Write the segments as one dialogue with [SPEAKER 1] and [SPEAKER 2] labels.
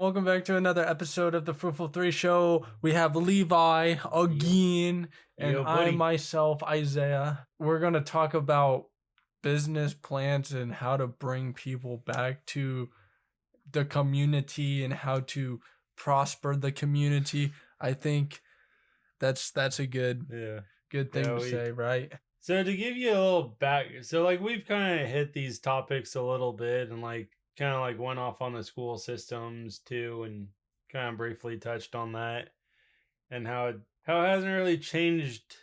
[SPEAKER 1] Welcome back to another episode of the Fruitful 3 show. We have Levi again, and
[SPEAKER 2] Yo,
[SPEAKER 1] I
[SPEAKER 2] buddy.
[SPEAKER 1] myself, Isaiah. We're going to talk about business plans and how to bring people back to the community and how to prosper the community. I think that's a good thing to say, right?
[SPEAKER 2] So to give you a little back, we've kind of hit these topics a little bit and kind of went off on the school systems too, and kind of briefly touched on that and how it hasn't really changed.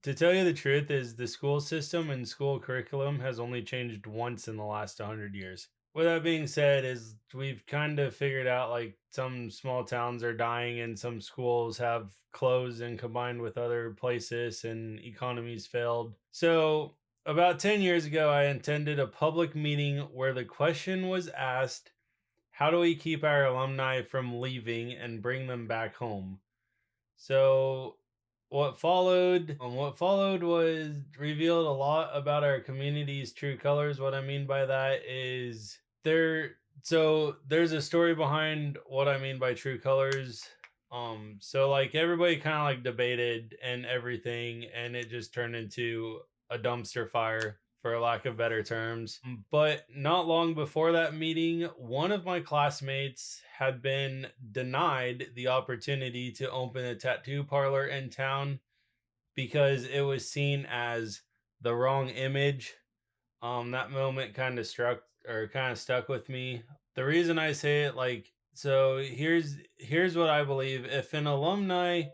[SPEAKER 2] To tell you the truth, is the school system and school curriculum has only changed once in the last 100 years. With that being said, is we've kind of figured out some small towns are dying and some schools have closed and combined with other places and economies failed. So about 10 years ago, I attended a public meeting where the question was asked, how do we keep our alumni from leaving and bring them back home? So what followed was revealed a lot about our community's true colors. What I mean by that is there's a story behind what I mean by true colors. Everybody kind of debated and everything, and it just turned into a dumpster fire, for lack of better terms. But not long before that meeting, one of my classmates had been denied the opportunity to open a tattoo parlor in town because it was seen as the wrong image. That moment kind of stuck with me. The reason I say it here's what I believe. If an alumni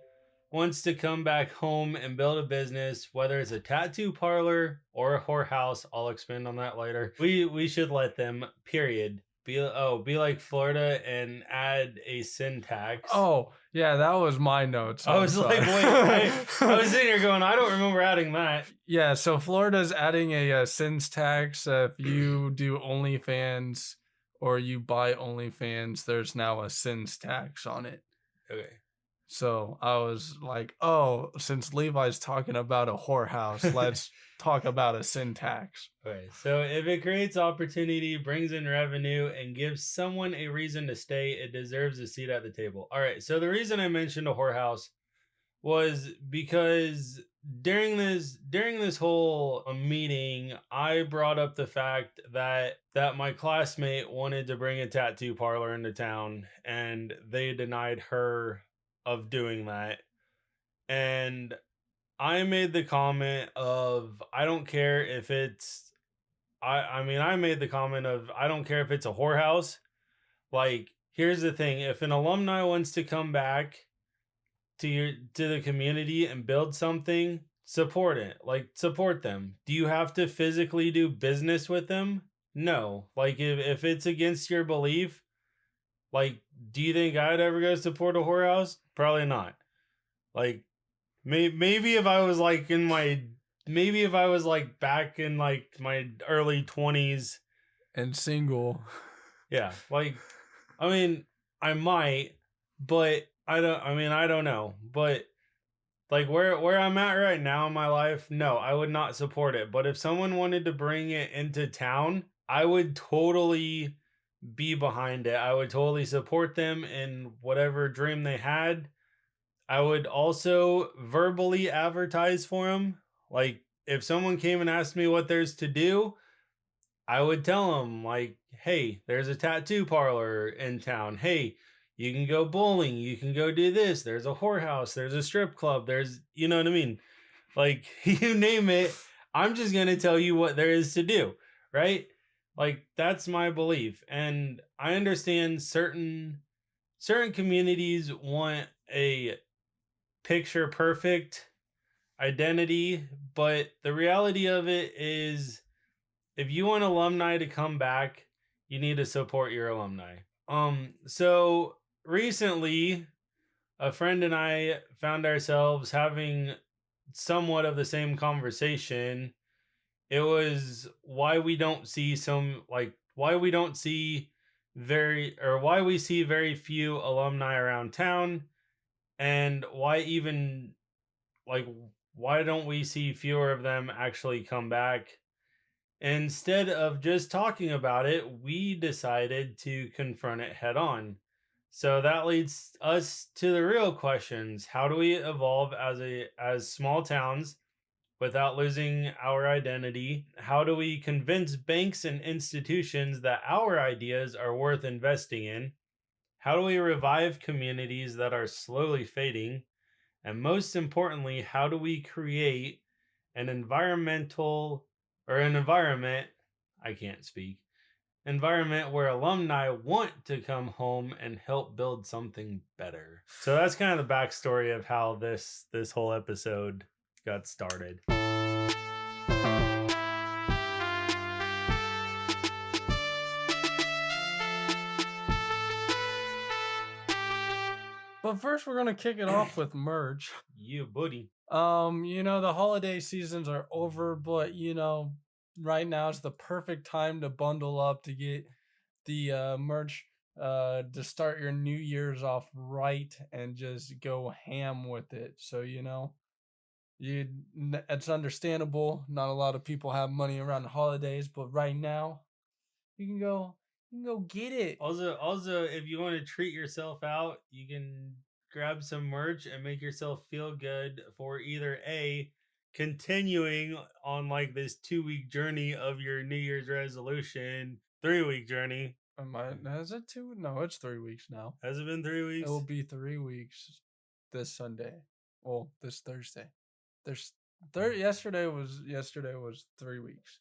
[SPEAKER 2] wants to come back home and build a business, whether it's a tattoo parlor or a whorehouse, I'll expand on that later. We should let them, period. Be like Florida and add a sin tax.
[SPEAKER 1] Oh, yeah, that was my notes.
[SPEAKER 2] I was like, wait, I was sitting here going, I don't remember adding that.
[SPEAKER 1] Yeah, so Florida's adding a sins tax. If you do OnlyFans or you buy OnlyFans, there's now a sins tax on it.
[SPEAKER 2] Okay.
[SPEAKER 1] So I was like, oh, since Levi's talking about a whorehouse, let's talk about a sin tax.
[SPEAKER 2] Okay, so if it creates opportunity, brings in revenue, and gives someone a reason to stay, it deserves a seat at the table. All right, so the reason I mentioned a whorehouse was because during this whole meeting, I brought up the fact that my classmate wanted to bring a tattoo parlor into town, and they denied her of doing that. And I made the comment of, I don't care if it's I made the comment of, I don't care if it's a whorehouse. Here's the thing, if an alumni wants to come back to the community and build something, support it. Support them. Do you have to physically do business with them? No. If it's against your belief, do you think I'd ever go support a whorehouse? Probably not. Maybe if I was back in my early 20s
[SPEAKER 1] and single.
[SPEAKER 2] Yeah. I might, but I don't know. But where I'm at right now in my life, no, I would not support it. But if someone wanted to bring it into town, I would totally be behind it. I would totally support them in whatever dream they had. I would also verbally advertise for them. If someone came and asked me what there's to do, I would tell them, hey, there's a tattoo parlor in town. Hey, you can go bowling. You can go do this. There's a whorehouse. There's a strip club. There's, you know what I mean? You name it. I'm just going to tell you what there is to do, right? That's my belief. And I understand certain communities want a picture perfect identity, but the reality of it is, if you want alumni to come back, you need to support your alumni. So recently, a friend and I found ourselves having somewhat of the same conversation. It was why we see very few alumni around town, and why don't we see fewer of them actually come back? Instead of just talking about it, we decided to confront it head on. So that leads us to the real questions. How do we evolve as small towns without losing our identity? How do we convince banks and institutions that our ideas are worth investing in? How do we revive communities that are slowly fading? And most importantly, how do we create an environmental or an environment, I can't speak, environment where alumni want to come home and help build something better? So that's kind of the backstory of how this whole episode got started.
[SPEAKER 1] But first, we're gonna kick it off with merch.
[SPEAKER 2] You buddy.
[SPEAKER 1] The holiday seasons are over, but right now is the perfect time to bundle up to get the merch to start your New Year's off right and just go ham with it. So it's understandable. Not a lot of people have money around the holidays, but right now you can go get it.
[SPEAKER 2] Also, if you want to treat yourself out, you can grab some merch and make yourself feel good for either A, continuing on like this 2 week journey of your New Year's resolution, 3 week journey.
[SPEAKER 1] Has it 2? No, it's 3 weeks now.
[SPEAKER 2] Has it been 3 weeks?
[SPEAKER 1] It will be 3 weeks this Sunday. Well, this Thursday. Yesterday was 3 weeks.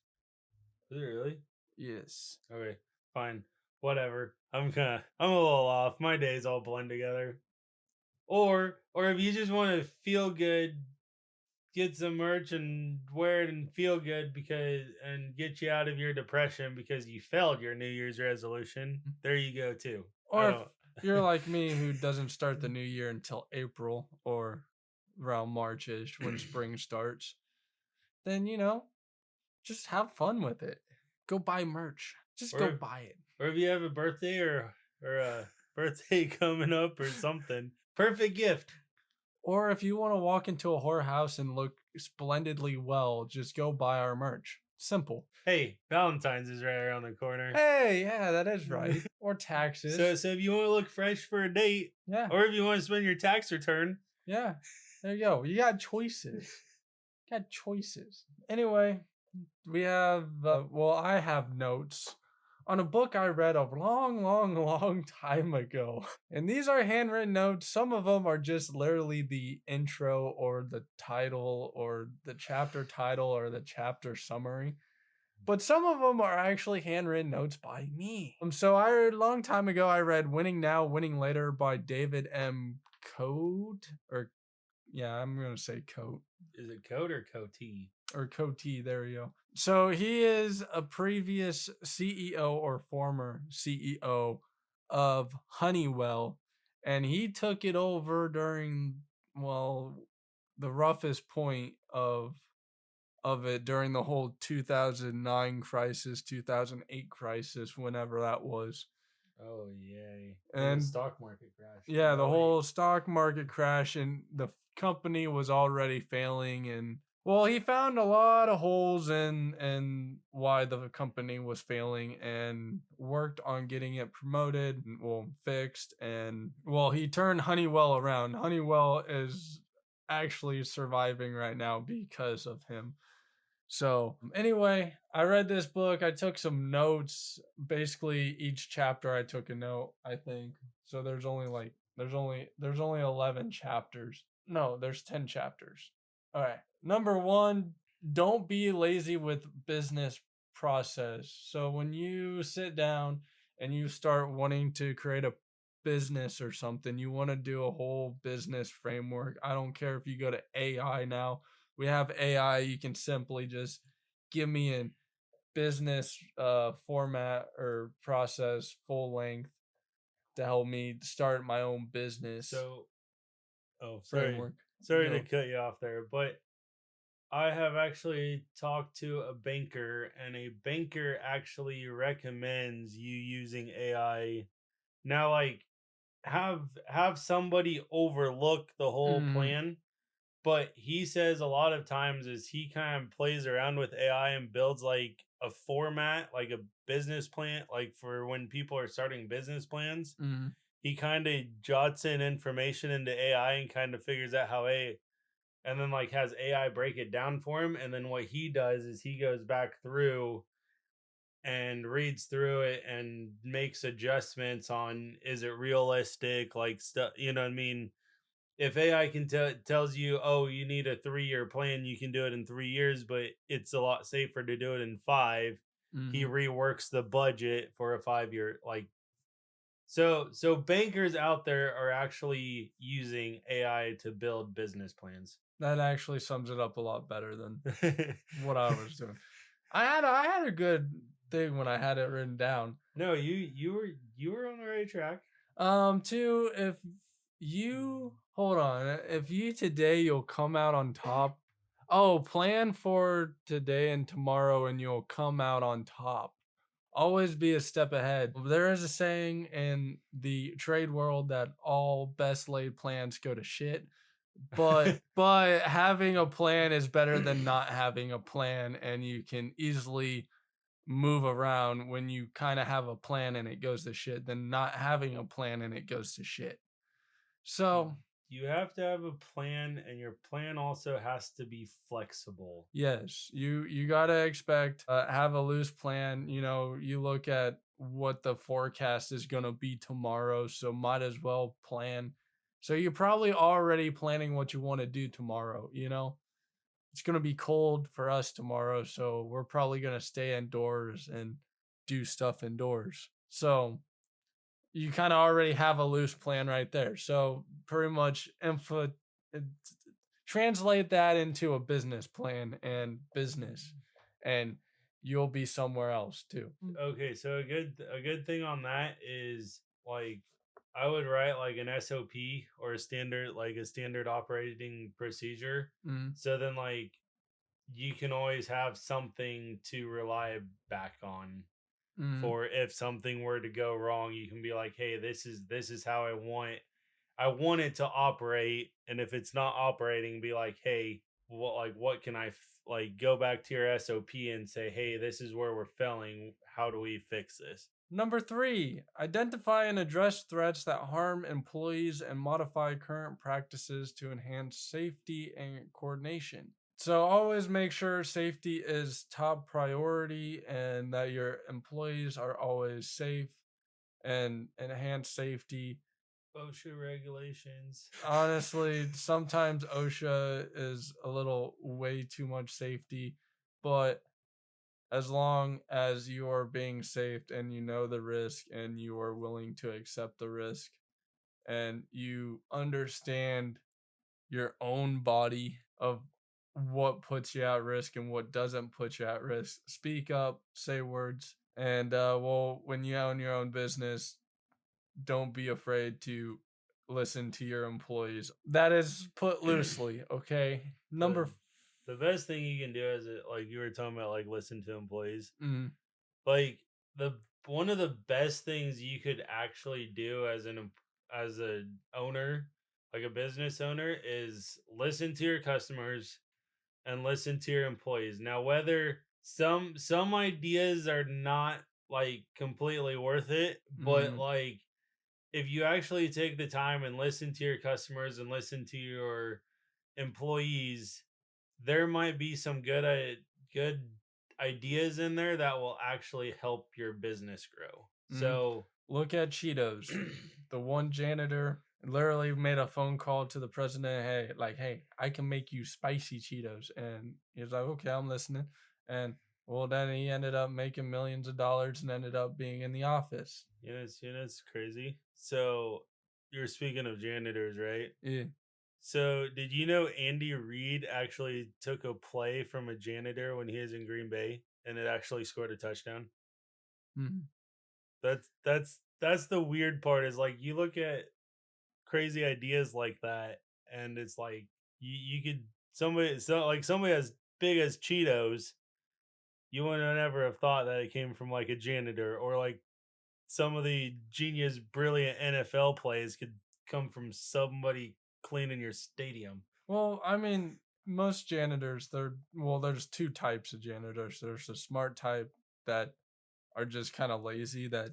[SPEAKER 2] Is it really?
[SPEAKER 1] Yes.
[SPEAKER 2] Okay, fine. Whatever. I'm a little off. My days all blend together. Or if you just want to feel good, get some merch and wear it and feel good and get you out of your depression because you failed your New Year's resolution. There you go too.
[SPEAKER 1] Or if you're like me who doesn't start the new year until April or around March-ish when spring starts, then just have fun with it. Go buy merch. Go buy it.
[SPEAKER 2] Or if you have a birthday or a birthday coming up or something, perfect gift.
[SPEAKER 1] Or if you want to walk into a whorehouse and look splendidly well, just go buy our merch. Simple.
[SPEAKER 2] Hey, Valentine's is right around the corner.
[SPEAKER 1] Hey, yeah, that is right. Or taxes.
[SPEAKER 2] So if you want to look fresh for a date,
[SPEAKER 1] yeah.
[SPEAKER 2] Or if you want to spend your tax return,
[SPEAKER 1] yeah, there you go. You got choices. Anyway, we have. I have notes on a book I read a long time ago. And these are handwritten notes. Some of them are just literally the intro or the title or the chapter title or the chapter summary. But some of them are actually handwritten notes by me. So a long time ago, I read Winning Now, Winning Later by David M. Coate. I'm going to say Coate.
[SPEAKER 2] Is it Coate or Coatee?
[SPEAKER 1] Or Coatee, there you go. So he is a previous CEO or former CEO of Honeywell, and he took it over during the roughest point of it during the whole 2009 crisis, 2008 crisis, whenever that was.
[SPEAKER 2] Oh yay!
[SPEAKER 1] And
[SPEAKER 2] the stock market crash.
[SPEAKER 1] Yeah, the whole stock market crash, and the company was already failing, and he found a lot of holes in why the company was failing and worked on getting it promoted, fixed, and he turned Honeywell around. Honeywell is actually surviving right now because of him. So anyway, I read this book. I took some notes. Basically, each chapter I took a note, I think. So there's only 11 chapters. No, there's 10 chapters. All right. Number 1, don't be lazy with business process. So when you sit down and you start wanting to create a business or something, you want to do a whole business framework. I don't care if you go to AI now. We have AI. You can simply just give me a business format or process full length to help me start my own business. Framework.
[SPEAKER 2] Sorry to cut you off there, but I have actually talked to a banker, and a banker actually recommends you using AI. Now, like, have somebody overlook the whole plan. But he says a lot of times is he kind of plays around with AI and builds like a format, like a business plan, like for when people are starting business plans. he kind of jots in information into AI and kind of figures out how and then like has AI break it down for him. And then what he does is he goes back through and reads through it and makes adjustments on, is it realistic, like stuff, you know what I mean? If AI can tells you, oh, you need a 3-year plan, you can do it in 3 years, but it's a lot safer to do it in 5. He
[SPEAKER 1] Mm-hmm.
[SPEAKER 2] reworks the budget for a 5-year, like, so bankers out there are actually using AI to build business plans.
[SPEAKER 1] That actually sums it up a lot better than what I was doing. I had a good thing when I had it written down.
[SPEAKER 2] No, you were on the right track.
[SPEAKER 1] Two, if you hold on, if you today you'll come out on top. Oh, plan for today and tomorrow and you'll come out on top. Always be a step ahead. There is a saying in the trade world that all best laid plans go to shit. But having a plan is better than not having a plan, and you can easily move around when you kind of have a plan and it goes to shit than not having a plan and it goes to shit. So,
[SPEAKER 2] You have to have a plan, and your plan also has to be flexible.
[SPEAKER 1] yes, you got to expect have a loose plan, you look at what the forecast is going to be tomorrow, so might as well plan. So you're probably already planning what you want to do tomorrow. It's going to be cold for us tomorrow, so we're probably going to stay indoors and do stuff indoors. So you kind of already have a loose plan right there. So pretty much translate that into a business plan and business, and you'll be somewhere else too.
[SPEAKER 2] Okay, so a good thing on that is, like, I would write like an SOP, or a standard operating procedure.
[SPEAKER 1] Mm,
[SPEAKER 2] So then, like, you can always have something to rely back on
[SPEAKER 1] mm.
[SPEAKER 2] for if something were to go wrong. You can be like, hey, this is how I want it to operate. And if it's not operating, be like, hey, what can like, go back to your SOP and say, hey, this is where we're failing. How do we fix this?
[SPEAKER 1] Number three, identify and address threats that harm employees and modify current practices to enhance safety and coordination. So always make sure safety is top priority and that your employees are always safe and enhance safety.
[SPEAKER 2] OSHA regulations.
[SPEAKER 1] Honestly, sometimes OSHA is a little way too much safety, but as long as you are being safe and you know the risk and you are willing to accept the risk and you understand your own body of what puts you at risk and what doesn't put you at risk, speak up, say words, and well, when you own your own business, don't be afraid to listen to your employees. That is put loosely, okay?
[SPEAKER 2] the the best thing you can do is, like you were talking about, like, listen to employees.
[SPEAKER 1] Mm,
[SPEAKER 2] Like, the one of the best things you could actually do as a owner, like a business owner, is listen to your customers and listen to your employees. Now, whether some ideas are not like completely worth it, but,
[SPEAKER 1] mm,
[SPEAKER 2] like, if you actually take the time and listen to your customers and listen to your employees, there might be some good ideas in there that will actually help your business grow.
[SPEAKER 1] mm.
[SPEAKER 2] So,
[SPEAKER 1] Look at Cheetos. The one janitor literally made a phone call to the president. Hey, like, hey, I can make you spicy Cheetos. And he was like, okay, I'm listening. And well, then he ended up making millions of dollars and ended up being in the office.
[SPEAKER 2] it's crazy. So, you're speaking of janitors, right?
[SPEAKER 1] Yeah.
[SPEAKER 2] So, did you know Andy Reid actually took a play from a janitor when he was in Green Bay, and it actually scored a touchdown?
[SPEAKER 1] Mhm.
[SPEAKER 2] That's the weird part, is like, you look at crazy ideas like that, and it's like, you could somebody as big as Cheetos, you would never have thought that it came from like a janitor, or like some of the genius, brilliant NFL plays could come from somebody cleaning your stadium.
[SPEAKER 1] Well, I mean, most janitors, there's two types of janitors. There's the smart type that are just kind of lazy that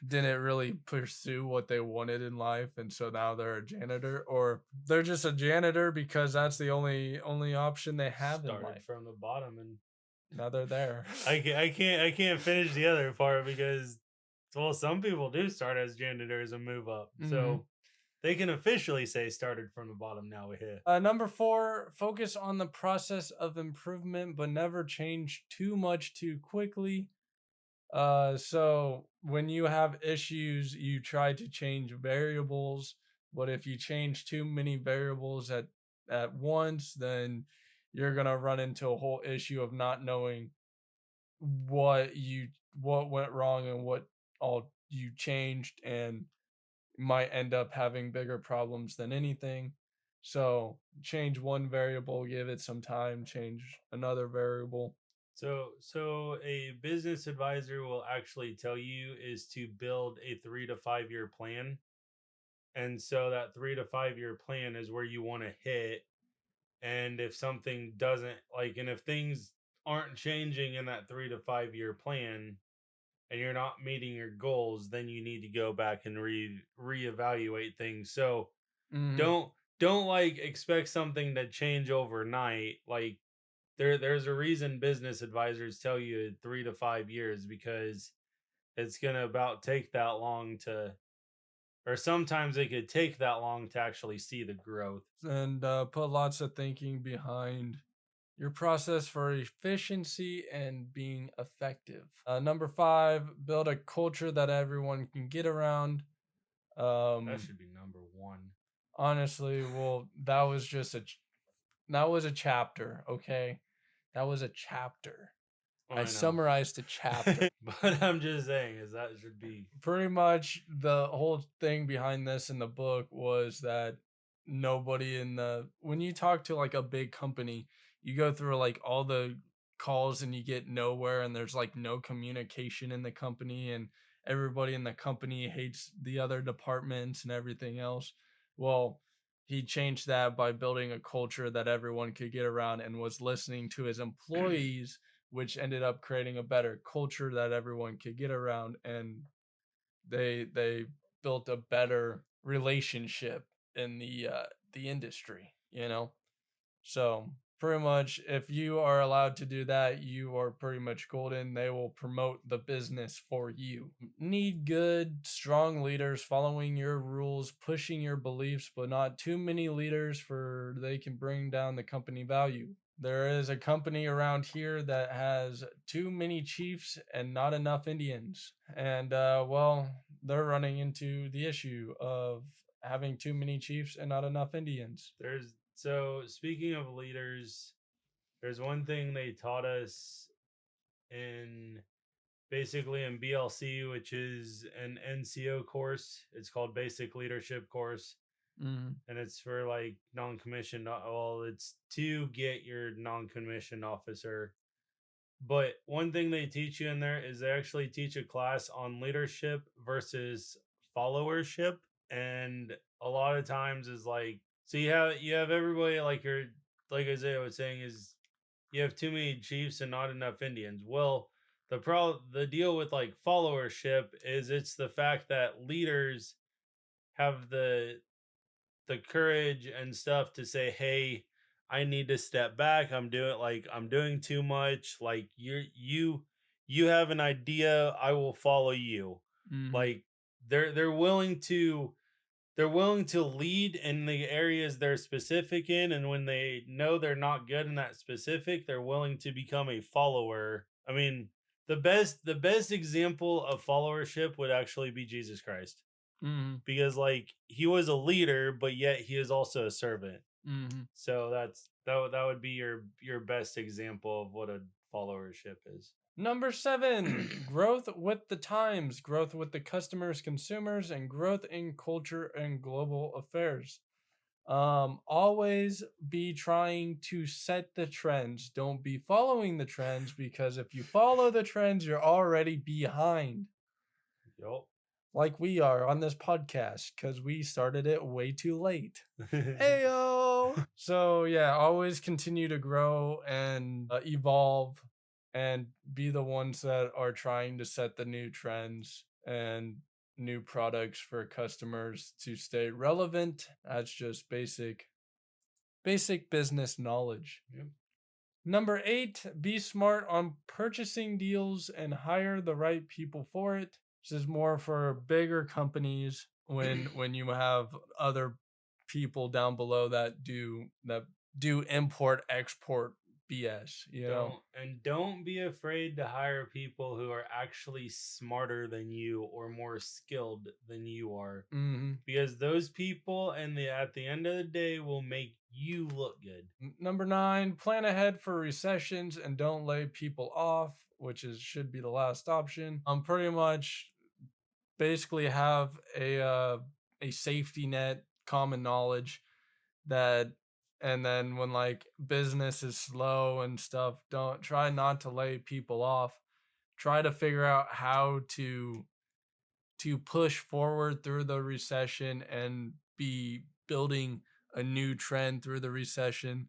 [SPEAKER 1] didn't really pursue what they wanted in life, and so now they're a janitor, or they're just a janitor because that's the only option they have in
[SPEAKER 2] Started
[SPEAKER 1] life.
[SPEAKER 2] from the bottom, and
[SPEAKER 1] Now they're there.
[SPEAKER 2] I can't finish the other part because, well, some people do start as janitors and move up,
[SPEAKER 1] Mhm.
[SPEAKER 2] so they can officially say started from the bottom now with it.
[SPEAKER 1] Number four, focus on the process of improvement, but never change too much too quickly. So when you have issues, you try to change variables, but if you change too many variables at once, then you're gonna run into a whole issue of not knowing what you what went wrong and what all you changed, and might end up having bigger problems than anything. So change one variable, give it some time, change another variable.
[SPEAKER 2] So a business advisor will actually tell you is to build a 3 to 5 year plan. And so that 3 to 5 year plan is where you want to hit. And if something doesn't like, and if things aren't changing in that 3 to 5 year plan and you're not meeting your goals, then you need to go back and reevaluate things. So
[SPEAKER 1] Hmm.
[SPEAKER 2] don't like expect something to change overnight. Like there's a reason business advisors tell you 3 to 5 years, because it's gonna about take that long to, or sometimes it could take that long to actually see the growth.
[SPEAKER 1] And put lots of thinking behind your process for efficiency and being effective. Number five, build a culture that everyone can get around.
[SPEAKER 2] That
[SPEAKER 1] Um,
[SPEAKER 2] should be number one.
[SPEAKER 1] Honestly, well, that was a chapter. Okay, that was a chapter.
[SPEAKER 2] Oh,
[SPEAKER 1] I
[SPEAKER 2] I know.
[SPEAKER 1] summarized a chapter.
[SPEAKER 2] But I'm just saying is that should be.
[SPEAKER 1] Pretty much the whole thing behind this in the book was that nobody in the when you talk to like a big company, you go through like all the calls and you get nowhere, and there's like no communication in the company, and everybody in the company hates the other departments and everything else. Well, he changed that by building a culture that everyone could get around and was listening to his employees, which ended up creating a better culture that everyone could get around, and they built a better relationship in the industry, you know. So pretty much, if you are allowed to do that, you are pretty much golden. They will promote the business for you. Need good, strong leaders following your rules, pushing your beliefs, but not too many leaders for they can bring down the company value. There is a company around here that has too many chiefs and not enough Indians. And well, they're running into the issue of having too many chiefs and not enough Indians.
[SPEAKER 2] There's so speaking of leaders, there's one thing they taught us in basically in BLC, which is an NCO course. It's called Basic Leadership Course,
[SPEAKER 1] Mm,
[SPEAKER 2] and it's for like non-commissioned. Well, it's to get your non-commissioned officer. But one thing they teach you in there is they actually teach a class on leadership versus followership, and a lot of times is like, so you have everybody like you're, like Isaiah was saying, is you have too many chiefs and not enough Indians. Well, the deal with like followership is it's the fact that leaders have the courage and stuff to say, "Hey, I need to step back. I'm doing too much. Like you have an idea, I will follow you."
[SPEAKER 1] mm,
[SPEAKER 2] Like they're willing to lead in the areas they're specific in, and when they know they're not good in that specific, they're willing to become a follower. I mean, the best example of followership would actually be Jesus Christ,
[SPEAKER 1] mm,
[SPEAKER 2] because like he was a leader but yet he is also a servant.
[SPEAKER 1] mm.
[SPEAKER 2] So that would be your best example of what a followership is.
[SPEAKER 1] Number seven, growth with the times, growth with the customers, consumers, and growth in culture and global affairs. Always be trying to set the trends. Don't be following the trends, because if you follow the trends, you're already behind,
[SPEAKER 2] Yup.
[SPEAKER 1] like we are on this podcast because we started it way too late. Ayo. So yeah, always continue to grow and evolve, and be the ones that are trying to set the new trends and new products for customers to stay relevant. That's just basic business knowledge.
[SPEAKER 2] Yep.
[SPEAKER 1] Number 8, be smart on purchasing deals and hire the right people for it. This is more for bigger companies when you have other people down below that do import export BS, you know.
[SPEAKER 2] Don't be afraid to hire people who are actually smarter than you or more skilled than you are,
[SPEAKER 1] Mhm.
[SPEAKER 2] because those people and the at the end of the day will make you look good.
[SPEAKER 1] Number 9, plan ahead for recessions and don't lay people off, which is should be the last option. Pretty much basically have a safety net, common knowledge that, and then when like business is slow and stuff, don't try not to lay people off. Try to figure out how to push forward through the recession and be building a new trend through the recession,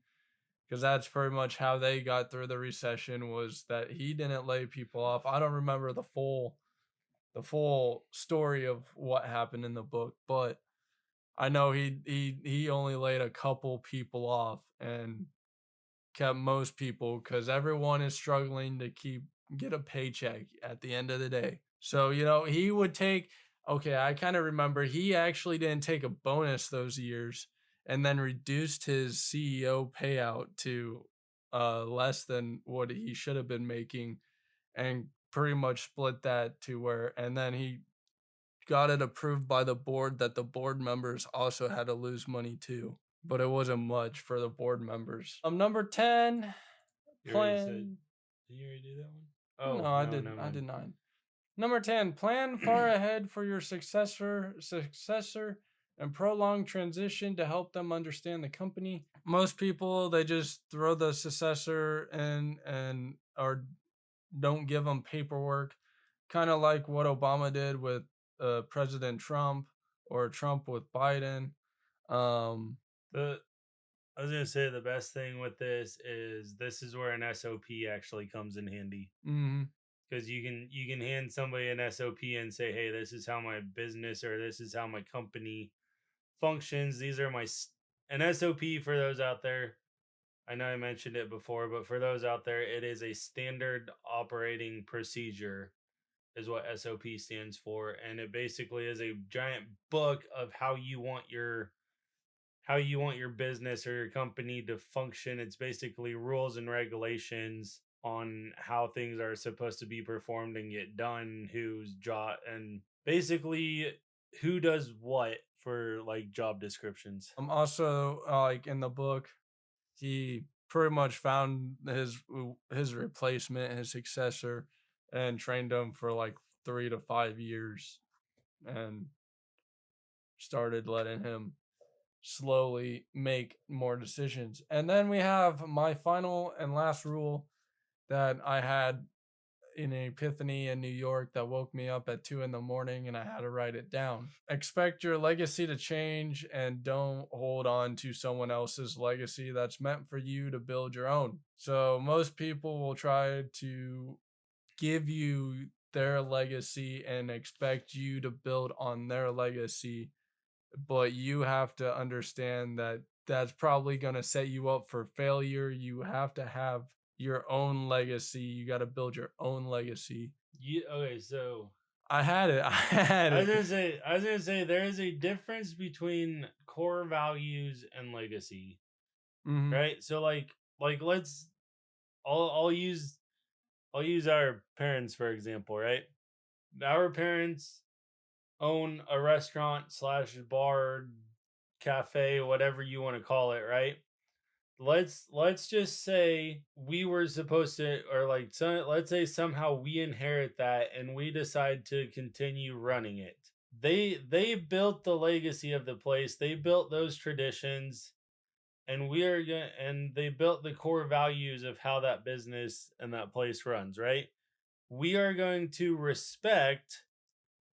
[SPEAKER 1] because that's pretty much how they got through the recession, was that he didn't lay people off. I don't remember the full story of what happened in the book, but I know he only laid a couple people off and kept most people, because everyone is struggling to get a paycheck at the end of the day. So, he would take, okay, I kind of remember he actually didn't take a bonus those years and then reduced his CEO payout to less than what he should have been making, and pretty much split that to where, and then he got it approved by the board that the board members also had to lose money too, but it wasn't much for the board members. Number 10,
[SPEAKER 2] You already said.
[SPEAKER 1] plan.
[SPEAKER 2] Did you already do that one?
[SPEAKER 1] No,
[SPEAKER 2] Oh
[SPEAKER 1] I
[SPEAKER 2] no,
[SPEAKER 1] did.
[SPEAKER 2] never
[SPEAKER 1] I
[SPEAKER 2] mind.
[SPEAKER 1] did 9. Number 10, plan far ahead for your successor, and prolong transition to help them understand the company. Most people, they just throw the successor in, and or don't give them paperwork, kind of like what Obama did with President Trump, or Trump with Biden. Um,
[SPEAKER 2] The I was gonna say the best thing with this is where an SOP actually comes in handy,
[SPEAKER 1] mhm.
[SPEAKER 2] because you can hand somebody an SOP and say, hey, this is how my business or this is how my company functions. These are an SOP for those out there. I know I mentioned it before, but for those out there, it is a standard operating procedure, is what SOP stands for, and it basically is a giant book of how you want your business or your company to function. It's basically rules and regulations on how things are supposed to be performed and get done, whose job, and basically who does what for like job descriptions.
[SPEAKER 1] Also, like in the book, he pretty much found his replacement, his successor, and trained him for like 3 to 5 years, and started letting him slowly make more decisions. And then we have my final and last rule that I had in an epiphany in New York that woke me up at 2 in the morning, and I had to write it down. Expect your legacy to change and don't hold on to someone else's legacy that's meant for you to build your own. So, most people will try to give you their legacy and expect you to build on their legacy, but you have to understand that that's probably going to set you up for failure. You have to have your own legacy. You got to build your own legacy.
[SPEAKER 2] Okay, so
[SPEAKER 1] I had it. I had
[SPEAKER 2] I was
[SPEAKER 1] it.
[SPEAKER 2] gonna say, I was gonna say, there is a difference between core values and legacy,
[SPEAKER 1] Hmm.
[SPEAKER 2] right? So like I'll use our parents for example, right? Our parents own a restaurant slash bar, cafe, whatever you want to call it, right? Let's just say we were supposed to, or like, so let's say somehow we inherit that and we decide to continue running it. They built the legacy of the place. They built those traditions, and and they built the core values of how that business and that place runs, right? We are going to respect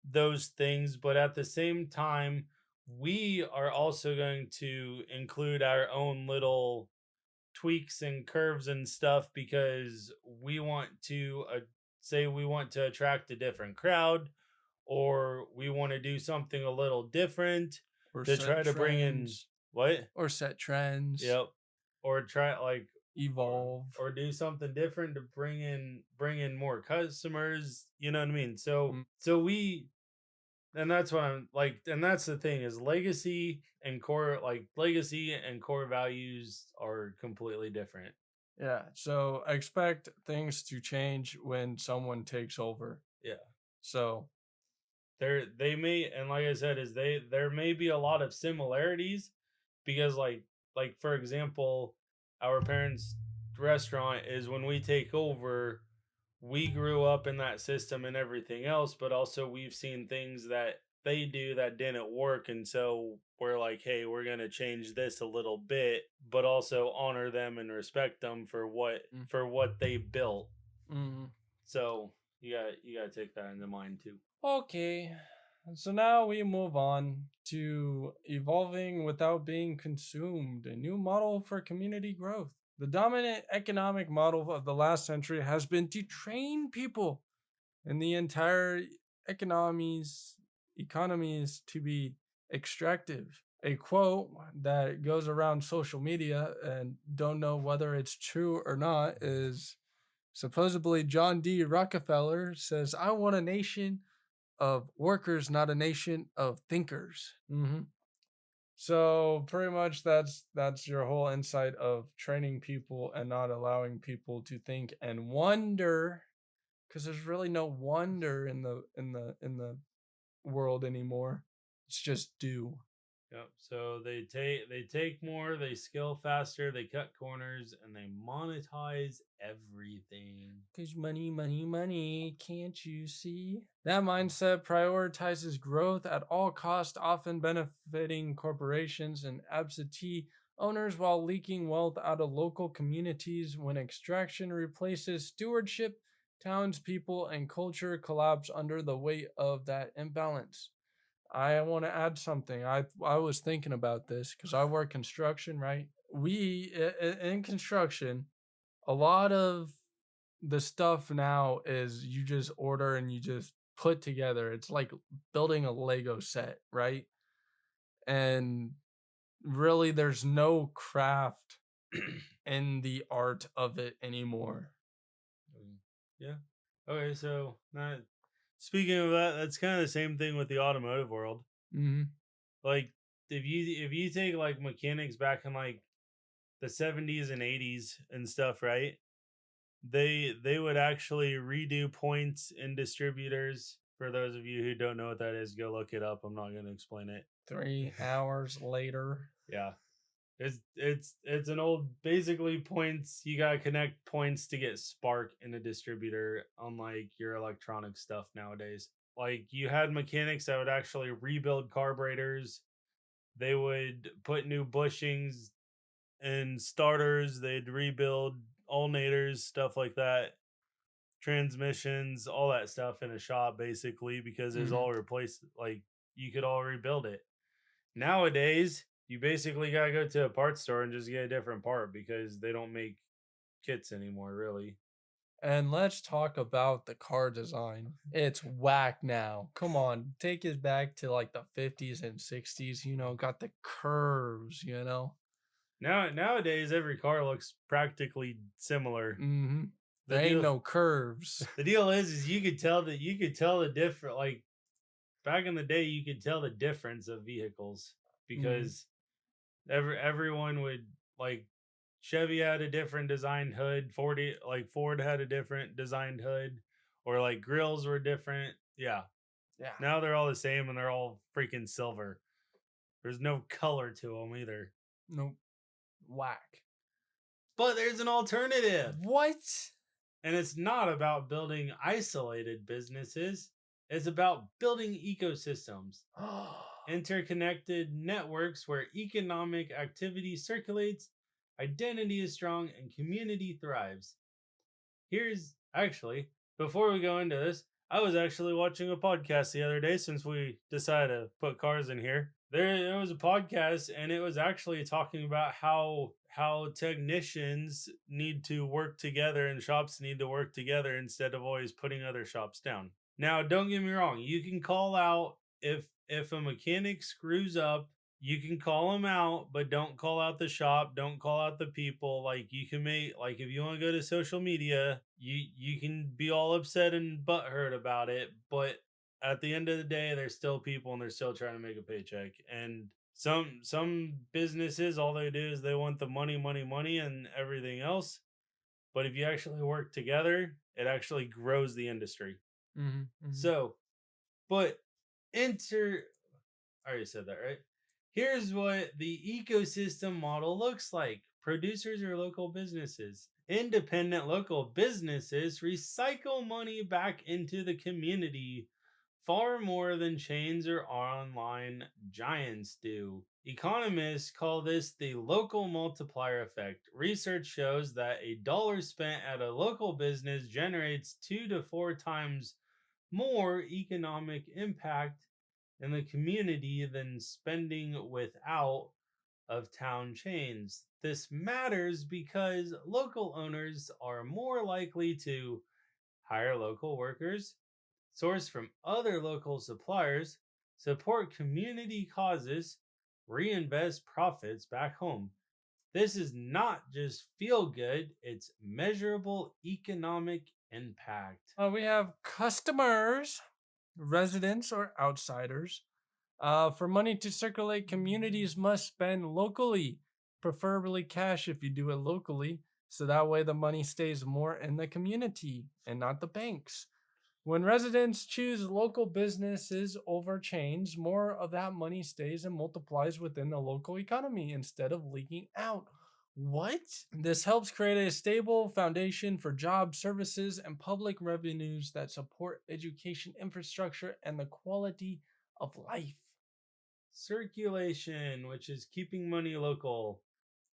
[SPEAKER 2] those things, but at the same time, we are also going to include our own little tweaks and curves and stuff, because we want to say we want to attract a different crowd, or we want to do something a little different
[SPEAKER 1] Or
[SPEAKER 2] to
[SPEAKER 1] set
[SPEAKER 2] try to bring in
[SPEAKER 1] trends.
[SPEAKER 2] what?
[SPEAKER 1] Or set trends.
[SPEAKER 2] Yep. Or try like
[SPEAKER 1] Evolve.
[SPEAKER 2] or do something different to bring in more customers, you know what I mean? So
[SPEAKER 1] Mm,
[SPEAKER 2] we and that's what I'm like, and that's the thing is legacy and core values are completely different.
[SPEAKER 1] yeah. So expect things to change when someone takes over.
[SPEAKER 2] Yeah.
[SPEAKER 1] So
[SPEAKER 2] They may, and like I said, is there may be a lot of similarities because like for example, our parents' restaurant is when we take over, we grew up in that system and everything else, but also we've seen things that they do that didn't work, and so we're like, hey, we're gonna change this a little bit, but also honor them and respect them
[SPEAKER 1] mm,
[SPEAKER 2] for what they built.
[SPEAKER 1] mm.
[SPEAKER 2] So you gotta take that into mind too.
[SPEAKER 1] Okay. So now we move on to evolving without being consumed, a new model for community growth. The dominant economic model of the last century has been to train people in the entire economies to be extractive. A quote that goes around social media and don't know whether it's true or not is supposedly John D. Rockefeller says, "I want a nation of workers, not a nation of thinkers." So pretty much that's your whole insight of training people and not allowing people to think and wonder, because there's really no wonder in the world anymore. It's just do.
[SPEAKER 2] Yep. So they take more, they scale faster, they cut corners, and they monetize everything.
[SPEAKER 1] Cause money, money, money, can't you see? That mindset prioritizes growth at all costs, often benefiting corporations and absentee owners while leaking wealth out of local communities. When extraction replaces stewardship, townspeople and culture collapse under the weight of that imbalance. I want to add something. I was thinking about this because I work construction, right? In construction, a lot of the stuff now is you just order and you just put together. It's like building a Lego set, right? And really, there's no craft in the art of it anymore.
[SPEAKER 2] Yeah. Okay, so speaking of that, that's kind of the same thing with the automotive world.
[SPEAKER 1] Mm-hmm.
[SPEAKER 2] Like if you take like mechanics back in like the 70s and 80s and stuff, right? They would actually redo points in distributors. For those of you who don't know what that is, go look it up. I'm not going to explain it.
[SPEAKER 1] 3 hours later.
[SPEAKER 2] Yeah. It's an old basically points. You gotta connect points to get spark in a distributor, unlike your electronic stuff nowadays. Like you had mechanics that would actually rebuild carburetors. They would put new bushings and starters. They'd rebuild alternators, stuff like that, transmissions, all that stuff in a shop basically because there's
[SPEAKER 1] Mm-hmm.
[SPEAKER 2] all replaced. Like you could all rebuild it. Nowadays, you basically gotta go to a parts store and just get a different part because they don't make kits anymore, really.
[SPEAKER 1] And let's talk about the car design. It's whack now. Come on, take it back to like the 50s and 60s, got the curves.
[SPEAKER 2] Nowadays, every car looks practically similar.
[SPEAKER 1] Mm-hmm.
[SPEAKER 2] The
[SPEAKER 1] There ain't
[SPEAKER 2] deal,
[SPEAKER 1] no curves.
[SPEAKER 2] the deal is you could tell the different. Like back in the day, you could tell the difference of vehicles
[SPEAKER 1] Mm-hmm.
[SPEAKER 2] because everyone would like Chevy had a different designed hood. Ford had a different designed hood, or like grills were different. Yeah,
[SPEAKER 1] Yeah.
[SPEAKER 2] now they're all the same and they're all freaking silver. There's no color to them either.
[SPEAKER 1] Nope. Whack.
[SPEAKER 2] But there's an alternative.
[SPEAKER 1] What?
[SPEAKER 2] And it's not about building isolated businesses, it's about building ecosystems, interconnected networks where economic activity circulates, identity is strong, and community thrives. Here's actually, before we go into this, I was actually watching a podcast the other day since we decided to put cars in here. There was a podcast and it was actually talking about how technicians need to work together and shops need to work together instead of always putting other shops down. Now, don't get me wrong, you can call out if a mechanic screws up, you can call him out, but don't call out the shop, don't call out the people. Like you can make like if you want to go to social media, you can be all upset and butthurt about it, but at the end of the day, they're still people and they're still trying to make a paycheck. And some businesses, all they do is they want the money, money, money, and everything else. But if you actually work together, it actually grows the industry.
[SPEAKER 1] Hmm. Hmm.
[SPEAKER 2] So, but enter, I already said that, right? Here's what the ecosystem model looks like. Producers are local businesses. Independent local businesses recycle money back into the community far more than chains or online giants do. Economists call this the local multiplier effect. Research shows that a dollar spent at a local business generates 2 to 4 times more economic impact in the community than spending without of town chains. This matters because local owners are more likely to hire local workers, source from other local suppliers, support community causes, reinvest profits back home. This is not just feel good, it's measurable economic impact.
[SPEAKER 1] We have customers, residents, or outsiders. For money to circulate, communities must spend locally, preferably cash if you do it locally, so that way the money stays more in the community and not the banks. When residents choose local businesses over chains, more of that money stays and multiplies within the local economy instead of leaking out. What? This helps create a stable foundation for jobs, services, and public revenues that support education infrastructure and the quality of life.
[SPEAKER 2] Circulation, which is keeping money local.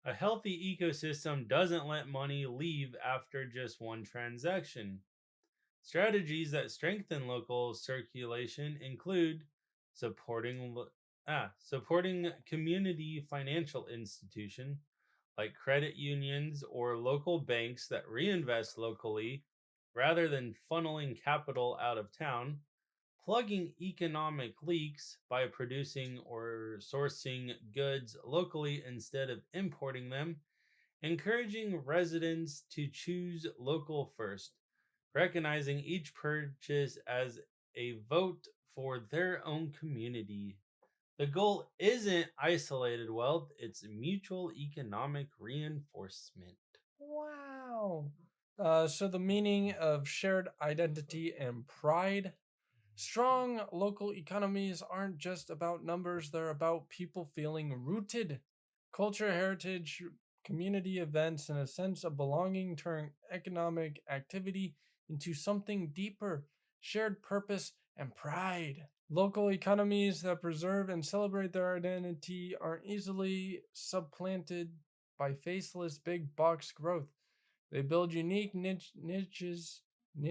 [SPEAKER 2] A healthy ecosystem doesn't let money leave after just one transaction. Strategies that strengthen local circulation include supporting supporting community financial institution like credit unions or local banks that reinvest locally rather than funneling capital out of town, plugging economic leaks by producing or sourcing goods locally instead of importing them, encouraging residents to choose local first, recognizing each purchase as a vote for their own community. The goal isn't isolated wealth, it's mutual economic reinforcement.
[SPEAKER 1] Wow. So the meaning of shared identity and pride. Strong local economies aren't just about numbers, they're about people feeling rooted. Culture, heritage, community events, and a sense of belonging turn economic activity into something deeper, shared purpose and pride. Local economies that preserve and celebrate their identity aren't easily supplanted by faceless big box growth. They build unique niches, my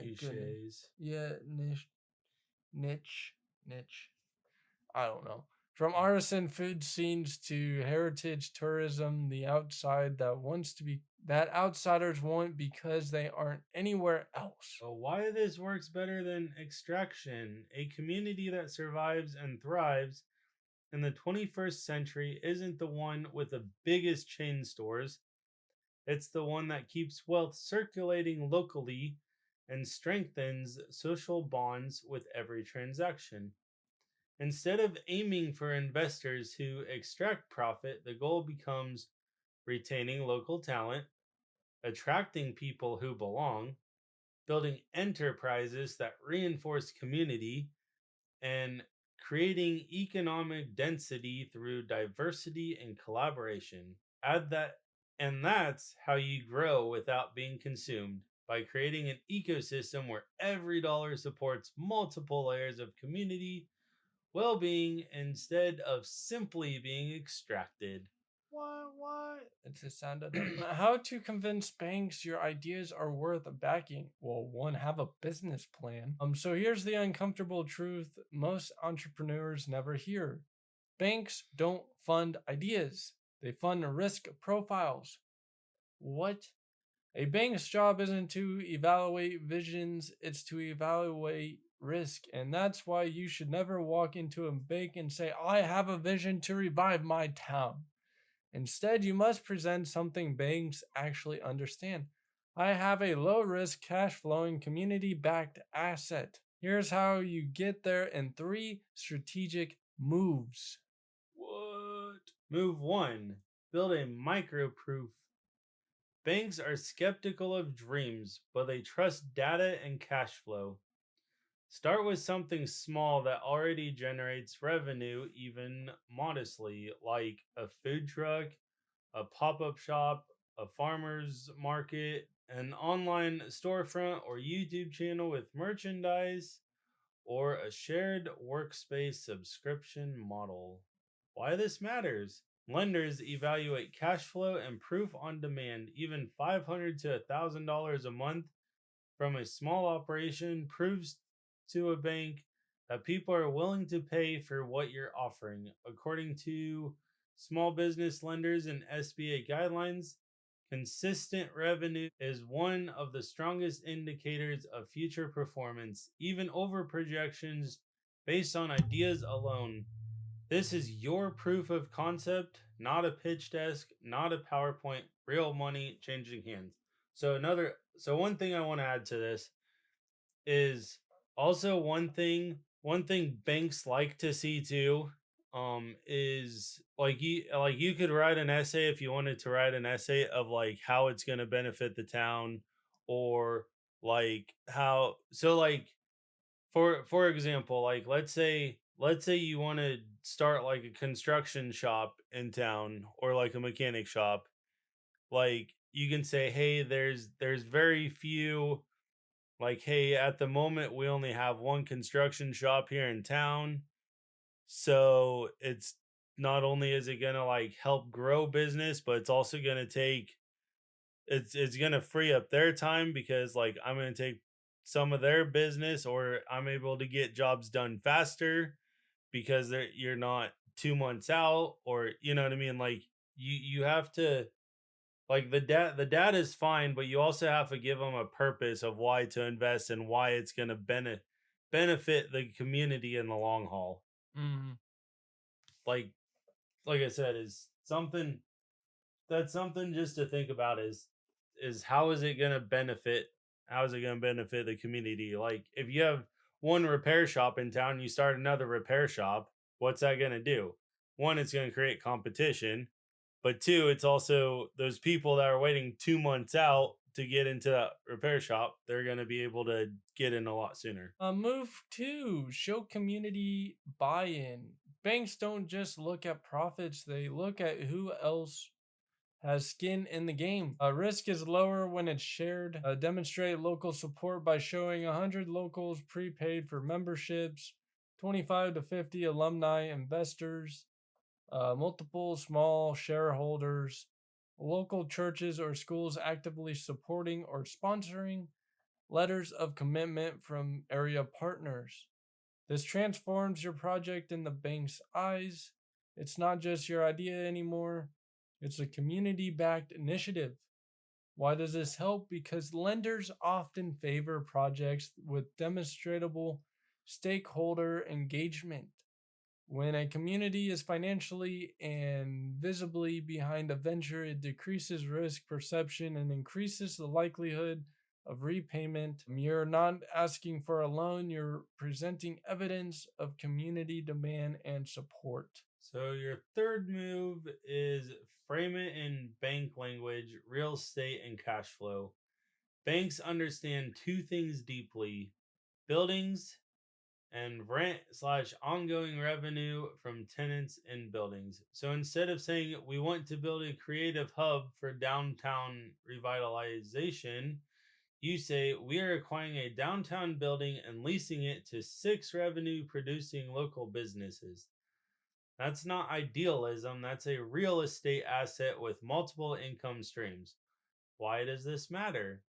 [SPEAKER 1] goodness.
[SPEAKER 2] Cliches.
[SPEAKER 1] Yeah, niche, niche. I don't know. From artisan food scenes to heritage tourism, the outside that wants to be that outsiders want because they aren't anywhere else.
[SPEAKER 2] Why this works better than extraction? A community that survives and thrives in the 21st century isn't the one with the biggest chain stores, it's the one that keeps wealth circulating locally and strengthens social bonds with every transaction. Instead of aiming for investors who extract profit, the goal becomes retaining local talent, attracting people who belong, building enterprises that reinforce community, and creating economic density through diversity and collaboration. Add that, and that's how you grow without being consumed by creating an ecosystem where every dollar supports multiple layers of community well being instead of simply being extracted.
[SPEAKER 1] What? It's the sound of them. How to convince banks your ideas are worth backing? Well, one, have a business plan. So here's the uncomfortable truth most entrepreneurs never hear. Banks don't fund ideas. They fund risk profiles. What? A bank's job isn't to evaluate visions, it's to evaluate risk. And that's why you should never walk into a bank and say, I have a vision to revive my town. Instead, you must present something banks actually understand. I have a low risk, cash flowing, community backed asset. Here's how you get there in three strategic moves.
[SPEAKER 2] What? Move 1. Build a micro proof. Banks are skeptical of dreams, but they trust data and cash flow. Start with something small that already generates revenue, even modestly, like a food truck, a pop up shop, a farmer's market, an online storefront or YouTube channel with merchandise, or a shared workspace subscription model. Why this matters? Lenders evaluate cash flow and proof on demand. Even $500 to $1,000 a month from a small operation proves to a bank that people are willing to pay for what you're offering. According to small business lenders and SBA guidelines, consistent revenue is one of the strongest indicators of future performance, even over projections based on ideas alone. This is your proof of concept, not a pitch desk, not a PowerPoint, real money changing hands. So one thing I want to add to this is also one thing banks like to see too is like you could write an essay if you wanted to write an essay of like how it's going to benefit the town, or like how so like for example, like let's say you want to start like a construction shop in town, or like a mechanic shop. Like you can say, hey, there's very few, like, hey, at the moment we only have one construction shop here in town. So it's not only is it gonna like help grow business, but it's also gonna take it's gonna free up their time, because like I'm gonna take some of their business, or I'm able to get jobs done faster because you're not 2 months out, or you know what I mean? Like you have to, like, the data is fine, but you also have to give them a purpose of why to invest and why it's going to benefit the community in the long haul.
[SPEAKER 1] Mhm.
[SPEAKER 2] Like like I said, is something that's something just to think about, is how is it going to benefit the community? Like if you have one repair shop in town, you start another repair shop, what's that going to do? One, it's going to create competition, but two, it's also those people that are waiting 2 months out to get into that repair shop, they're going to be able to get in a lot sooner.
[SPEAKER 1] Move two, show community buy in. Banks don't just look at profits, they look at who else has skin in the game. Risk is lower when it's shared. Demonstrate local support by showing 100 locals prepaid for memberships, 25 to 50 alumni investors, multiple small shareholders, local churches or schools actively supporting or sponsoring, letters of commitment from area partners. This transforms your project in the bank's eyes. It's not just your idea anymore, it's a community backed initiative. Why does this help? Because lenders often favor projects with demonstrable stakeholder engagement. When a community is financially and visibly behind a venture, it decreases risk perception and increases the likelihood of repayment. You're not asking for a loan, you're presenting evidence of community demand and support.
[SPEAKER 2] So your third move is frame it in bank language, real estate, and cash flow. Banks understand two things deeply: buildings and rent slash ongoing revenue from tenants in buildings. So instead of saying we want to build a creative hub for downtown revitalization, you say we are acquiring a downtown building and leasing it to six revenue producing local businesses. That's not idealism, that's a real estate asset with multiple income streams. Why does this matter?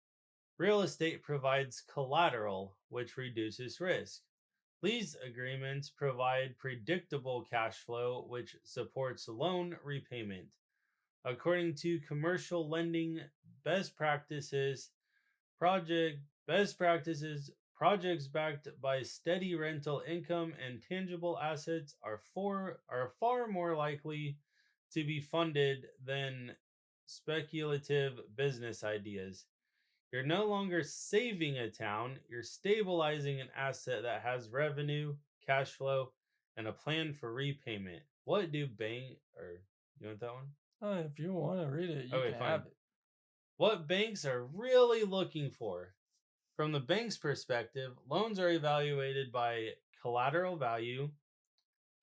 [SPEAKER 2] Real estate provides collateral, which reduces risk. Lease agreements provide predictable cash flow, which supports loan repayment. According to commercial lending best practices, projects backed by steady rental income and tangible assets are far more likely to be funded than speculative business ideas. You're no longer saving a town, you're stabilizing an asset that has revenue, cash flow, and a plan for repayment. What do bank or you want that one?
[SPEAKER 1] If you want to read it, you
[SPEAKER 2] Okay,
[SPEAKER 1] can
[SPEAKER 2] fine.
[SPEAKER 1] have it.
[SPEAKER 2] What banks are really looking for? From the bank's perspective, loans are evaluated by collateral value,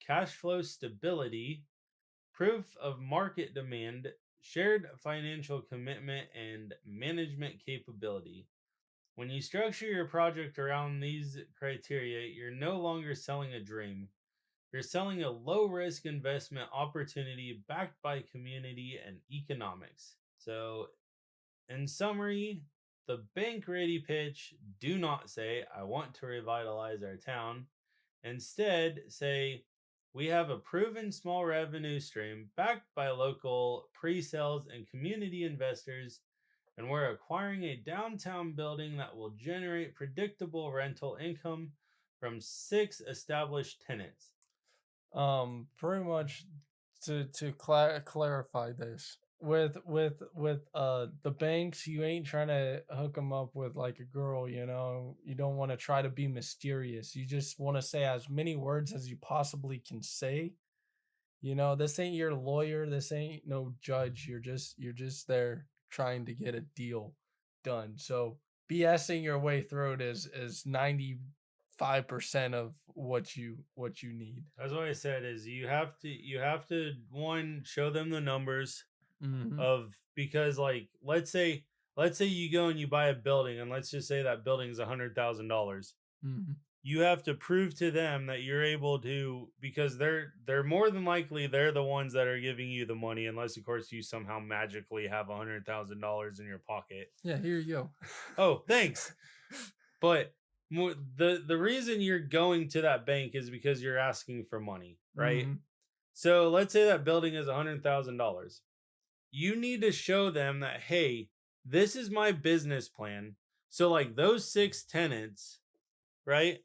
[SPEAKER 2] cash flow stability, proof of market demand, shared financial commitment, and management capability. When you structure your project around these criteria, you're no longer selling a dream. You're selling a low risk investment opportunity backed by community and economics. So, in summary, the bank ready pitch do not say, I want to revitalize our town. Instead, say, we have a proven small revenue stream backed by local pre sales and community investors, and we're acquiring a downtown building that will generate predictable rental income from 6 established tenants.
[SPEAKER 1] Pretty much to clarify this with the banks, you ain't trying to hook them up with like a girl, you know. You don't want to try to be mysterious. You just want to say as many words as you possibly can say. You know, this ain't your lawyer, this ain't no judge. You're just there trying to get a deal done. So BSing your way through it is 95% of what you need.
[SPEAKER 2] That's what I said is you have to one show them the numbers
[SPEAKER 1] Mm-hmm.
[SPEAKER 2] of because like let's say you go and you buy a building and let's just say that building is $100,000.
[SPEAKER 1] Mm-hmm.
[SPEAKER 2] You have to prove to them that you're able to because they're more than likely they're the ones that are giving you the money unless of course you somehow magically have $100,000 in your pocket.
[SPEAKER 1] Yeah, here you go.
[SPEAKER 2] Oh, thanks. But the reason you're going to that bank is because you're asking for money, right?
[SPEAKER 1] Mm-hmm.
[SPEAKER 2] So let's say that building is $100,000. You need to show them that, hey, this is my business plan. So like those 6 tenants, right?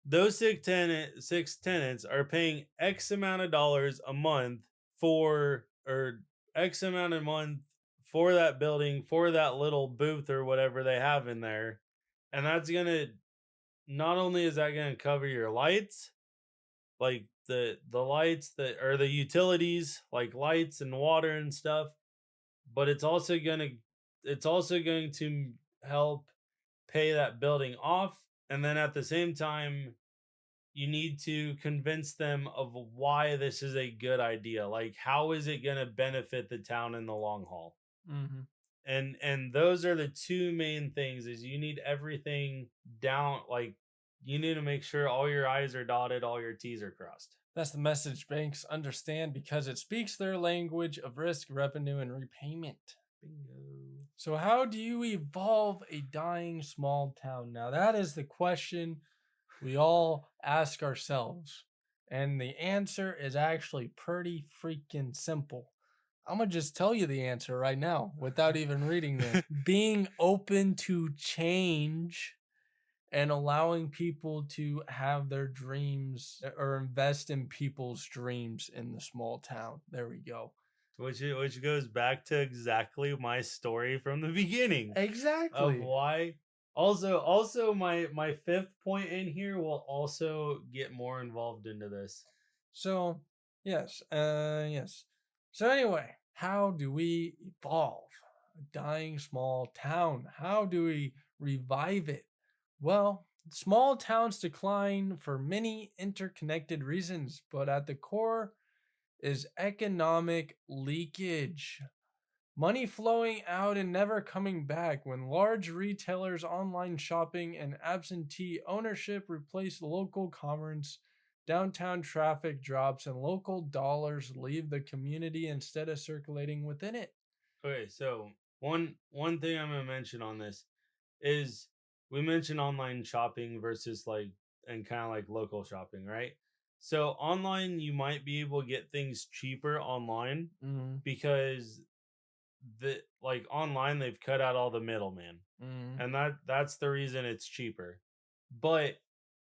[SPEAKER 2] Those six tenants are paying X amount of dollars a month for or X amount a month for that building, for that little booth or whatever they have in there. And that's gonna not only is that gonna cover your lights, like the lights that or the utilities, like lights and water and stuff, but it's also going to help pay that building off. And then at the same time, you need to convince them of why this is a good idea. Like, how is it going to benefit the town in the long haul?
[SPEAKER 1] Mm-hmm.
[SPEAKER 2] And those are the two main things is you need everything down. Like, you need to make sure all your I's are dotted, all your T's are crossed.
[SPEAKER 1] That's the message banks understand because it speaks their language of risk, revenue, and repayment.
[SPEAKER 2] Bingo.
[SPEAKER 1] So, how do you evolve a dying small town? Now, that is the question we all ask ourselves. And the answer is actually pretty freaking simple. I'm going to just tell you the answer right now without even reading this. Being open to change and allowing people to have their dreams or invest in people's dreams in the small town. There we go.
[SPEAKER 2] Which goes back to exactly my story from the beginning of
[SPEAKER 1] Exactly.
[SPEAKER 2] why. Also my fifth point in here will also get more involved into this.
[SPEAKER 1] So, yes. So anyway, how do we evolve a dying small town? How do we revive it? Well, small towns decline for many interconnected reasons, but at the core is economic leakage. Money flowing out and never coming back when large retailers, online shopping, and absentee ownership replace local commerce, downtown traffic drops, and local dollars leave the community instead of circulating within it.
[SPEAKER 2] Okay, so one thing I'm gonna mention on this is we mentioned online shopping versus like and kind of like local shopping, right? So online you might be able to get things cheaper online
[SPEAKER 1] Mm-hmm.
[SPEAKER 2] because the like online they've cut out all the middleman,
[SPEAKER 1] Mm,
[SPEAKER 2] and that's the reason it's cheaper. But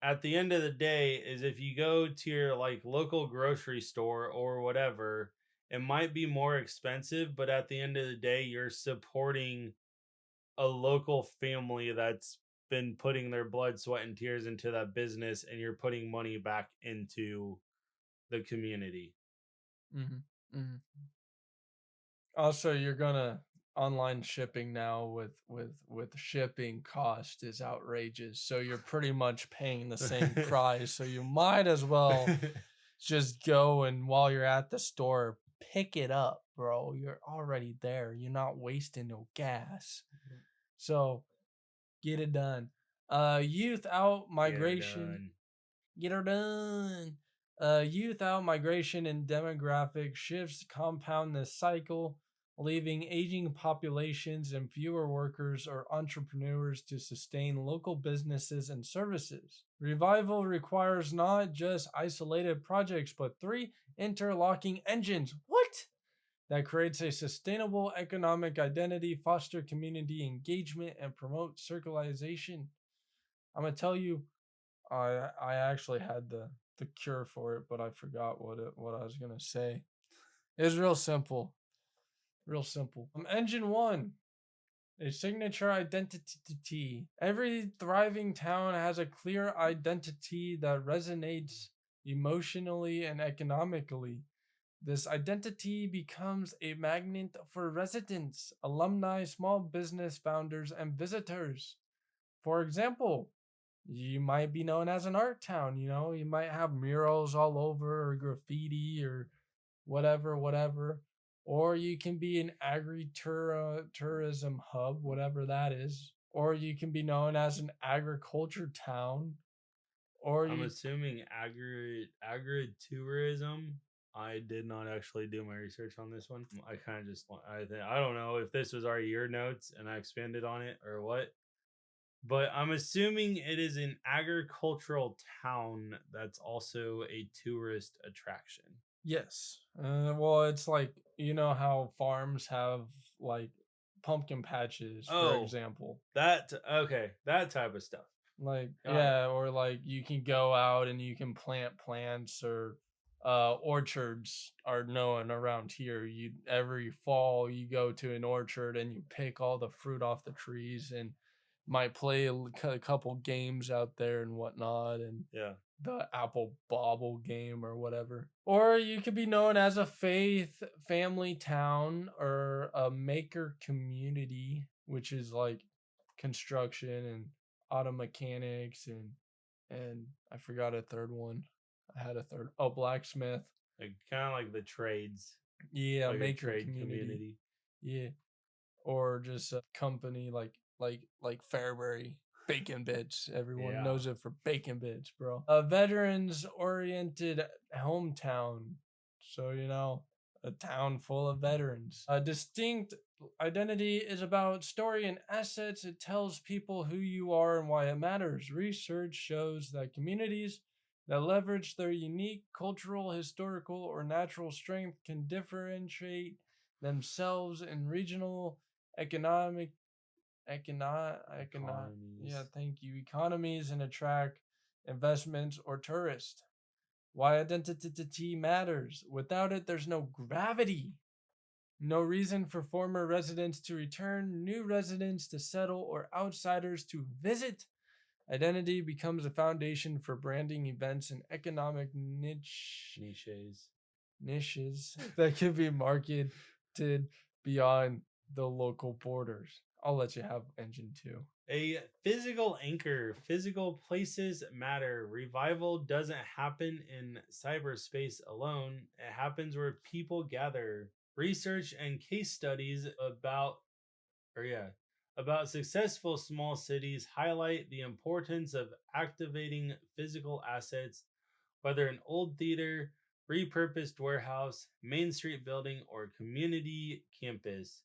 [SPEAKER 2] at the end of the day, is if you go to your like local grocery store or whatever, it might be more expensive, but at the end of the day, you're supporting a local family that's been putting their blood, sweat, and tears into that business, and you're putting money back into the community.
[SPEAKER 1] mhm, mhm. Also, you're gonna online shipping now with shipping cost is outrageous. So you're pretty much paying the same price. So you might as well just go and while you're at the store, pick it up, bro. You're already there. You're not wasting no gas. So get it done. Youth out
[SPEAKER 2] Get her
[SPEAKER 1] migration.
[SPEAKER 2] done.
[SPEAKER 1] Get her done. Youth out migration and demographic shifts compound this cycle, leaving aging populations and fewer workers or entrepreneurs to sustain local businesses and services. Revival requires not just isolated projects, but three interlocking engines. What? That creates a sustainable economic identity, foster community engagement, and promote circularization. I'm gonna tell you, I actually had the cure for it, but I forgot what I was gonna say. It was real simple, real simple. Engine one, a signature identity. Every thriving town has a clear identity that resonates emotionally and economically. This identity becomes a magnet for residents, alumni, small business founders, and visitors. For example, you might be known as an art town, you might have murals all over or graffiti or whatever, whatever. Or you can be an tourism hub, whatever that is. Or you can be known as an agriculture town. Or
[SPEAKER 2] I'm
[SPEAKER 1] you,
[SPEAKER 2] assuming agritourism. I did not actually do my research on this one. I kind of just I don't know if this was our year notes and I expanded on it or what. But I'm assuming it is an agricultural town that's also a tourist attraction.
[SPEAKER 1] yes. Well, it's like, you know how farms have like pumpkin patches, for
[SPEAKER 2] Oh,
[SPEAKER 1] example.
[SPEAKER 2] that okay, that type of stuff.
[SPEAKER 1] Like,
[SPEAKER 2] Got it.
[SPEAKER 1] yeah, or like you can go out and you can plant plants or orchards are known around here. You every fall you go to an orchard and you pick all the fruit off the trees and might play a couple games out there and whatnot and
[SPEAKER 2] Yeah.
[SPEAKER 1] the apple bobble game or whatever. Or you could be known as a faith family town or a maker community, which is like construction and auto mechanics and I forgot a third one. I had a third. Oh, blacksmith.
[SPEAKER 2] Like kind of like the trades,
[SPEAKER 1] Yeah,
[SPEAKER 2] like a
[SPEAKER 1] maker
[SPEAKER 2] trade
[SPEAKER 1] community.
[SPEAKER 2] community.
[SPEAKER 1] Yeah, or just a company like Fairbury bacon bits. Everyone
[SPEAKER 2] Yeah.
[SPEAKER 1] knows it for bacon bits, bro. A veterans oriented hometown. So, a town full of veterans. A distinct identity is about story and assets. It tells people who you are and why it matters. Research shows that communities that leverage their unique cultural, historical, or natural strength can differentiate themselves in regional economic yeah,
[SPEAKER 2] Economies.
[SPEAKER 1] thank you, economies, and attract investments or tourists. Why identity matters. Without it, there's no gravity. No reason for former residents to return, new residents to settle, or outsiders to visit. Identity becomes a foundation for branding events and economic
[SPEAKER 2] Niches.
[SPEAKER 1] niches that can be marketed beyond the local borders. I'll let you have engine two.
[SPEAKER 2] A physical anchor. Physical places matter. Revival doesn't happen in cyberspace alone. It happens where people gather. Research and case studies about successful small cities highlight the importance of activating physical assets, whether an old theater, repurposed warehouse, Main Street building, or community campus.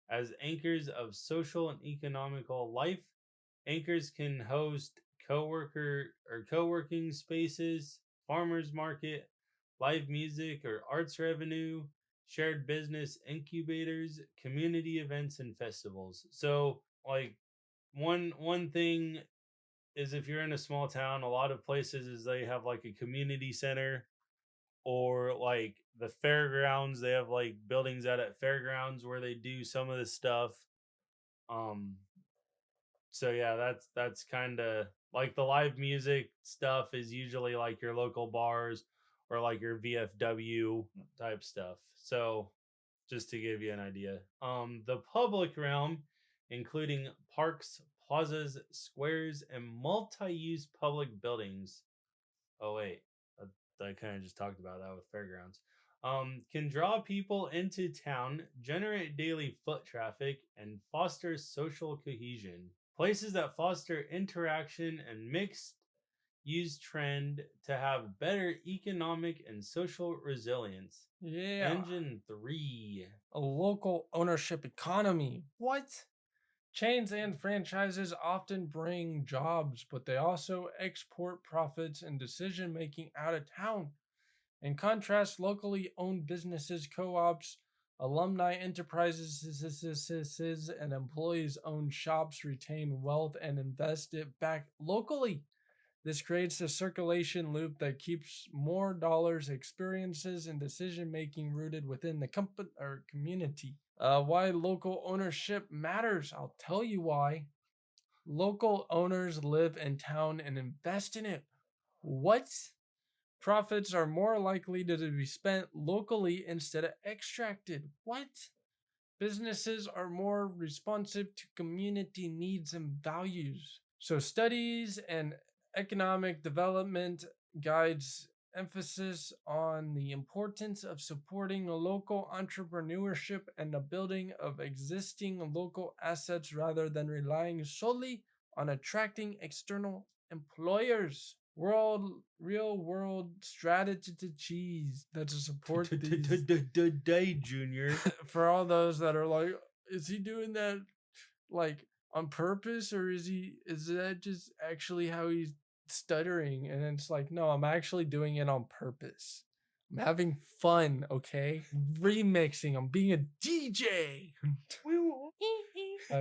[SPEAKER 2] As anchors of social and economical life, anchors can host co-working spaces, farmers market, live music or arts revenue, shared business incubators, community events, and festivals. So, like, one thing is, if you're in a small town, a lot of places is they have like a community center, or like the fairgrounds. They have like buildings out at fairgrounds where they do some of this stuff. Um, so yeah, that's kind of like the live music stuff is usually like your local bars or like your VFW type stuff. So just to give you an idea, the public realm, including parks, plazas, squares, and multi-use public buildings. Oh wait, I kind of just talked about that with fairgrounds. Can draw people into town, generate daily foot traffic, and foster social cohesion. Places that foster interaction and mixed use trend to have better economic and social resilience.
[SPEAKER 1] Yeah.
[SPEAKER 2] Engine 3.
[SPEAKER 1] A local ownership economy. What? Chains and franchises often bring jobs, but they also export profits and decision making out of town. In contrast, locally owned businesses, co ops, alumni enterprises, and employees owned shops retain wealth and invest it back locally. This creates a circulation loop that keeps more dollars, experiences, and decision making rooted within the company or community. Why local ownership matters? I'll tell you why. Local owners live in town and invest in it. What? Profits are more likely to be spent locally instead of extracted. What? Businesses are more responsive to community needs and values. So, studies and economic development guides emphasis on the importance of supporting local entrepreneurship and the building of existing local assets rather than relying solely on attracting external employers. Real world strategies that to support these
[SPEAKER 2] Day Junior.
[SPEAKER 1] for all those that are like, is he doing that like on purpose, or is that just actually how he's stuttering? And it's like, no, I'm actually doing it on purpose. I'm having fun, okay? Remixing. I'm being a DJ.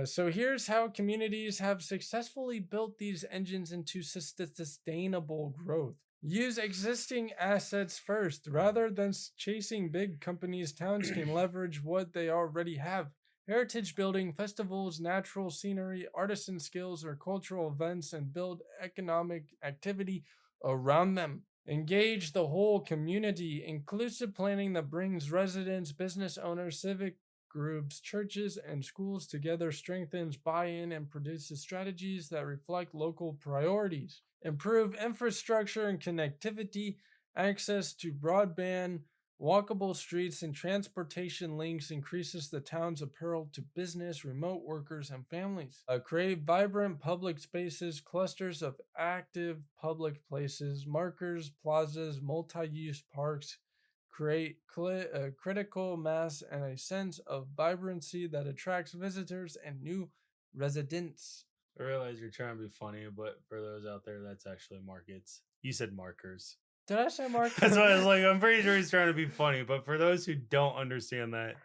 [SPEAKER 1] So here's how communities have successfully built these engines into sustainable growth. Use existing assets first. Rather than chasing big companies, towns can leverage what they already have. Heritage building, festivals, natural scenery, artisan skills, or cultural events, and build economic activity around them. Engage the whole community. Inclusive planning that brings residents, business owners, civic groups, churches, and schools together strengthens buy in and produces strategies that reflect local priorities. Improve infrastructure and connectivity, access to broadband, walkable streets, and transportation links increases the town's appeal to business, remote workers, and families. Create vibrant public spaces, clusters of active public places, markers, plazas, multi use parks. Create a critical mass and a sense of vibrancy that attracts visitors and new residents.
[SPEAKER 2] I realize you're trying to be funny, but for those out there, that's actually markets. You said markers.
[SPEAKER 1] Did I say markers?
[SPEAKER 2] That's why I was like, I'm pretty sure he's trying to be funny, but for those who don't understand that,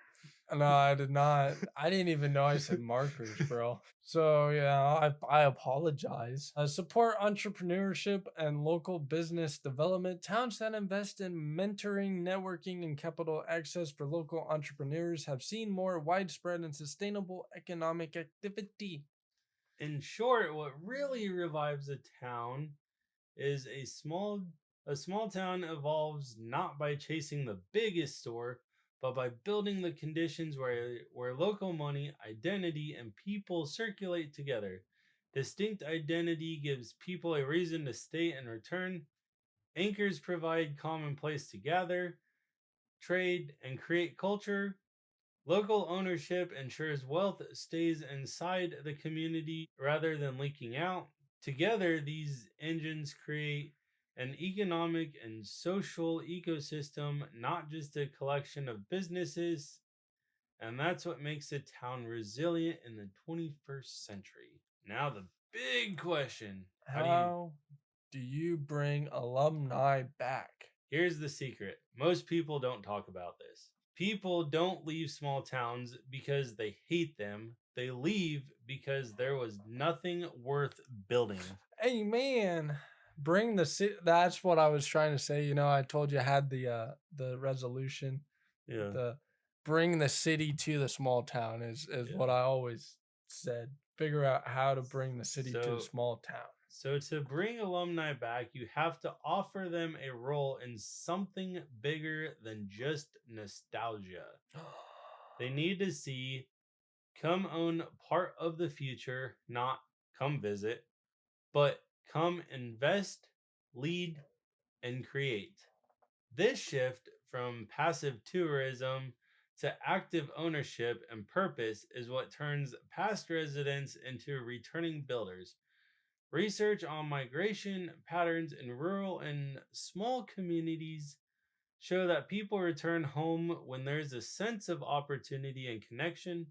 [SPEAKER 1] No, I did not. I didn't even know I said markers, bro. So yeah, I apologize. Support entrepreneurship and local business development. Towns that invest in mentoring, networking, and capital access for local entrepreneurs have seen more widespread and sustainable economic activity.
[SPEAKER 2] in short, what really revives a town is a small town evolves not by chasing the biggest store, but by building the conditions where local money, identity, and people circulate together. Distinct identity gives people a reason to stay and return. Anchors provide common place to gather, trade, and create culture. Local ownership ensures wealth stays inside the community rather than leaking out. Together, these engines create an economic and social ecosystem, not just a collection of businesses. And that's what makes a town resilient in the 21st century. Now, the big question.
[SPEAKER 1] How do you bring alumni back?
[SPEAKER 2] Here's the secret. Most people don't talk about this. People don't leave small towns because they hate them. They leave because there was nothing worth building.
[SPEAKER 1] Hey man, bring the city. That's what I was trying to say. I told you I had the resolution.
[SPEAKER 2] Yeah.
[SPEAKER 1] The bring the city to the small town is what
[SPEAKER 2] Yeah.
[SPEAKER 1] I always said. Figure out how to bring the city to the
[SPEAKER 2] So
[SPEAKER 1] small town.
[SPEAKER 2] so to bring alumni back, you have to offer them a role in something bigger than just nostalgia. They need to see come own part of the future, not come visit, but come invest, lead, and create. This shift from passive tourism to active ownership and purpose is what turns past residents into returning builders. Research on migration patterns in rural and small communities show that people return home when there's a sense of opportunity and connection,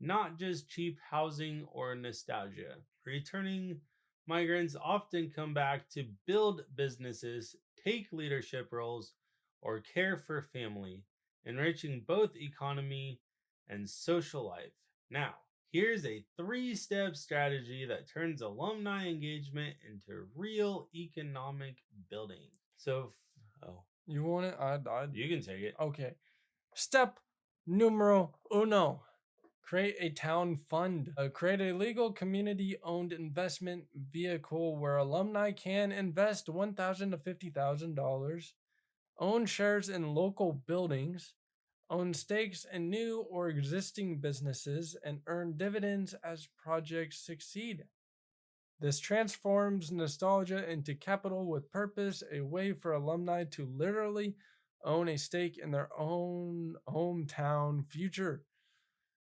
[SPEAKER 2] not just cheap housing or nostalgia. Returning migrants often come back to build businesses, take leadership roles, or care for family, enriching both economy and social life. Now, here's a 3-step strategy that turns alumni engagement into real economic building. Oh,
[SPEAKER 1] You want it? I
[SPEAKER 2] you can take it.
[SPEAKER 1] Okay. Step numero uno. Create a town fund. Create a legal community owned investment vehicle where alumni can invest $1,000 to $50,000, own shares in local buildings, own stakes in new or existing businesses, and earn dividends as projects succeed. This transforms nostalgia into capital with purpose, a way for alumni to literally own a stake in their own hometown future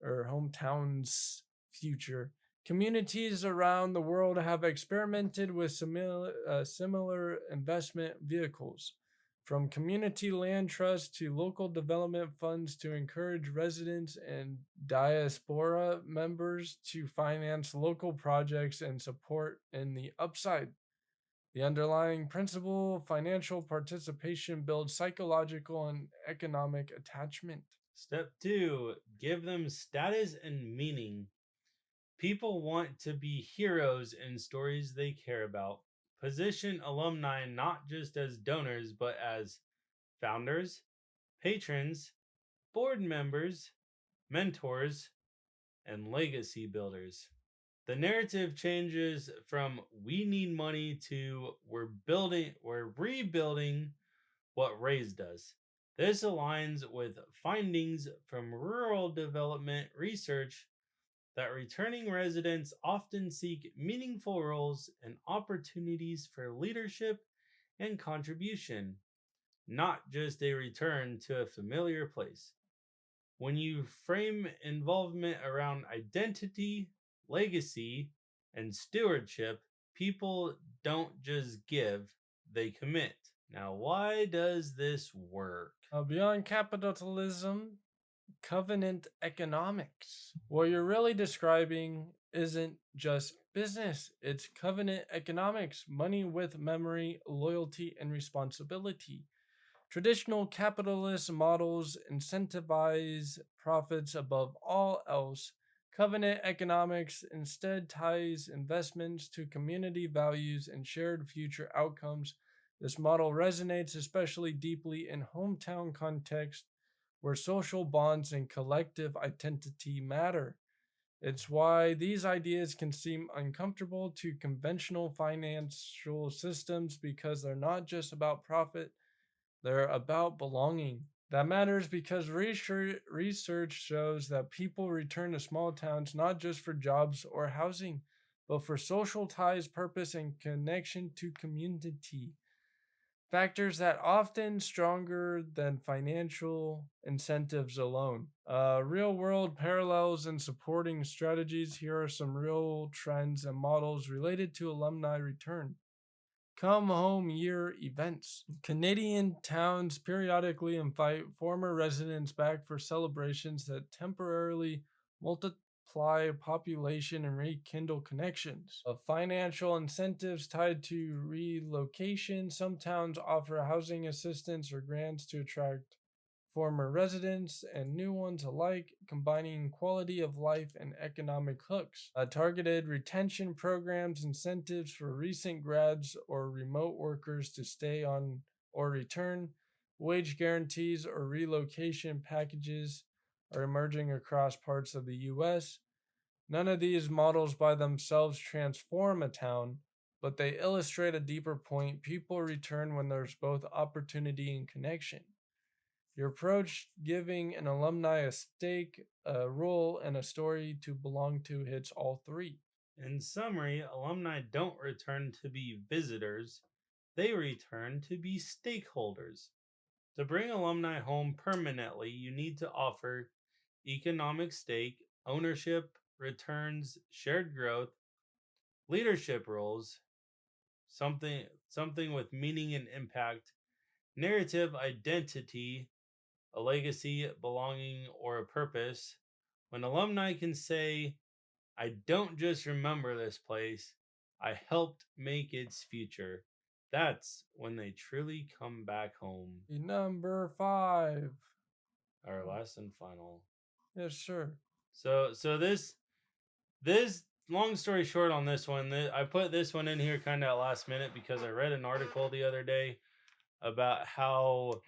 [SPEAKER 1] or hometown's future. Communities around the world have experimented with similar investment vehicles, from community land trusts to local development funds to encourage residents and diaspora members to finance local projects and support in the upside. The underlying principle, financial participation, builds psychological and economic attachment.
[SPEAKER 2] Step 2, give them status and meaning. People want to be heroes in stories they care about. Position alumni not just as donors, but as founders, patrons, board members, mentors, and legacy builders. The narrative changes from we need money to we're rebuilding what raised us. This aligns with findings from rural development research that returning residents often seek meaningful roles and opportunities for leadership and contribution, not just a return to a familiar place. When you frame involvement around identity, legacy, and stewardship, people don't just give, they commit. Now, why does this work?
[SPEAKER 1] Beyond capitalism, covenant economics. What you're really describing isn't just business, it's covenant economics, money with memory, loyalty, and responsibility. Traditional capitalist models incentivize profits above all else. Covenant economics instead ties investments to community values and shared future outcomes. This model resonates especially deeply in hometown contexts where social bonds and collective identity matter. It's why these ideas can seem uncomfortable to conventional financial systems because they're not just about profit, they're about belonging. That matters because research shows that people return to small towns not just for jobs or housing, but for social ties, purpose, and connection to community. Factors that often stronger than financial incentives alone. Real world parallels and supporting strategies. Here are some real trends and models related to alumni return. Come home year events. Canadian towns periodically invite former residents back for celebrations that temporarily multiply population and rekindle connections. Financial incentives tied to relocation. Some towns offer housing assistance or grants to attract former residents and new ones alike, combining quality of life and economic hooks. Targeted retention programs, incentives for recent grads or remote workers to stay on or return, wage guarantees or relocation packages are emerging across parts of the US. None of these models by themselves transform a town, but they illustrate a deeper point. People return when there's both opportunity and connection. Your approach, giving an alumni a stake, a role, and a story to belong to, hits all three.
[SPEAKER 2] In summary, alumni don't return to be visitors, they return to be stakeholders. To bring alumni home permanently, you need to offer economic stake, ownership, returns, shared growth, leadership roles, something with meaning and impact, narrative identity, a legacy, belonging, or a purpose. When alumni can say, I don't just remember this place, I helped make its future. That's when they truly come back home.
[SPEAKER 1] Number five.
[SPEAKER 2] Our last and final.
[SPEAKER 1] Yes, sir.
[SPEAKER 2] So this long story short on this one, I put this one in here kind of at last minute because I read an article the other day about how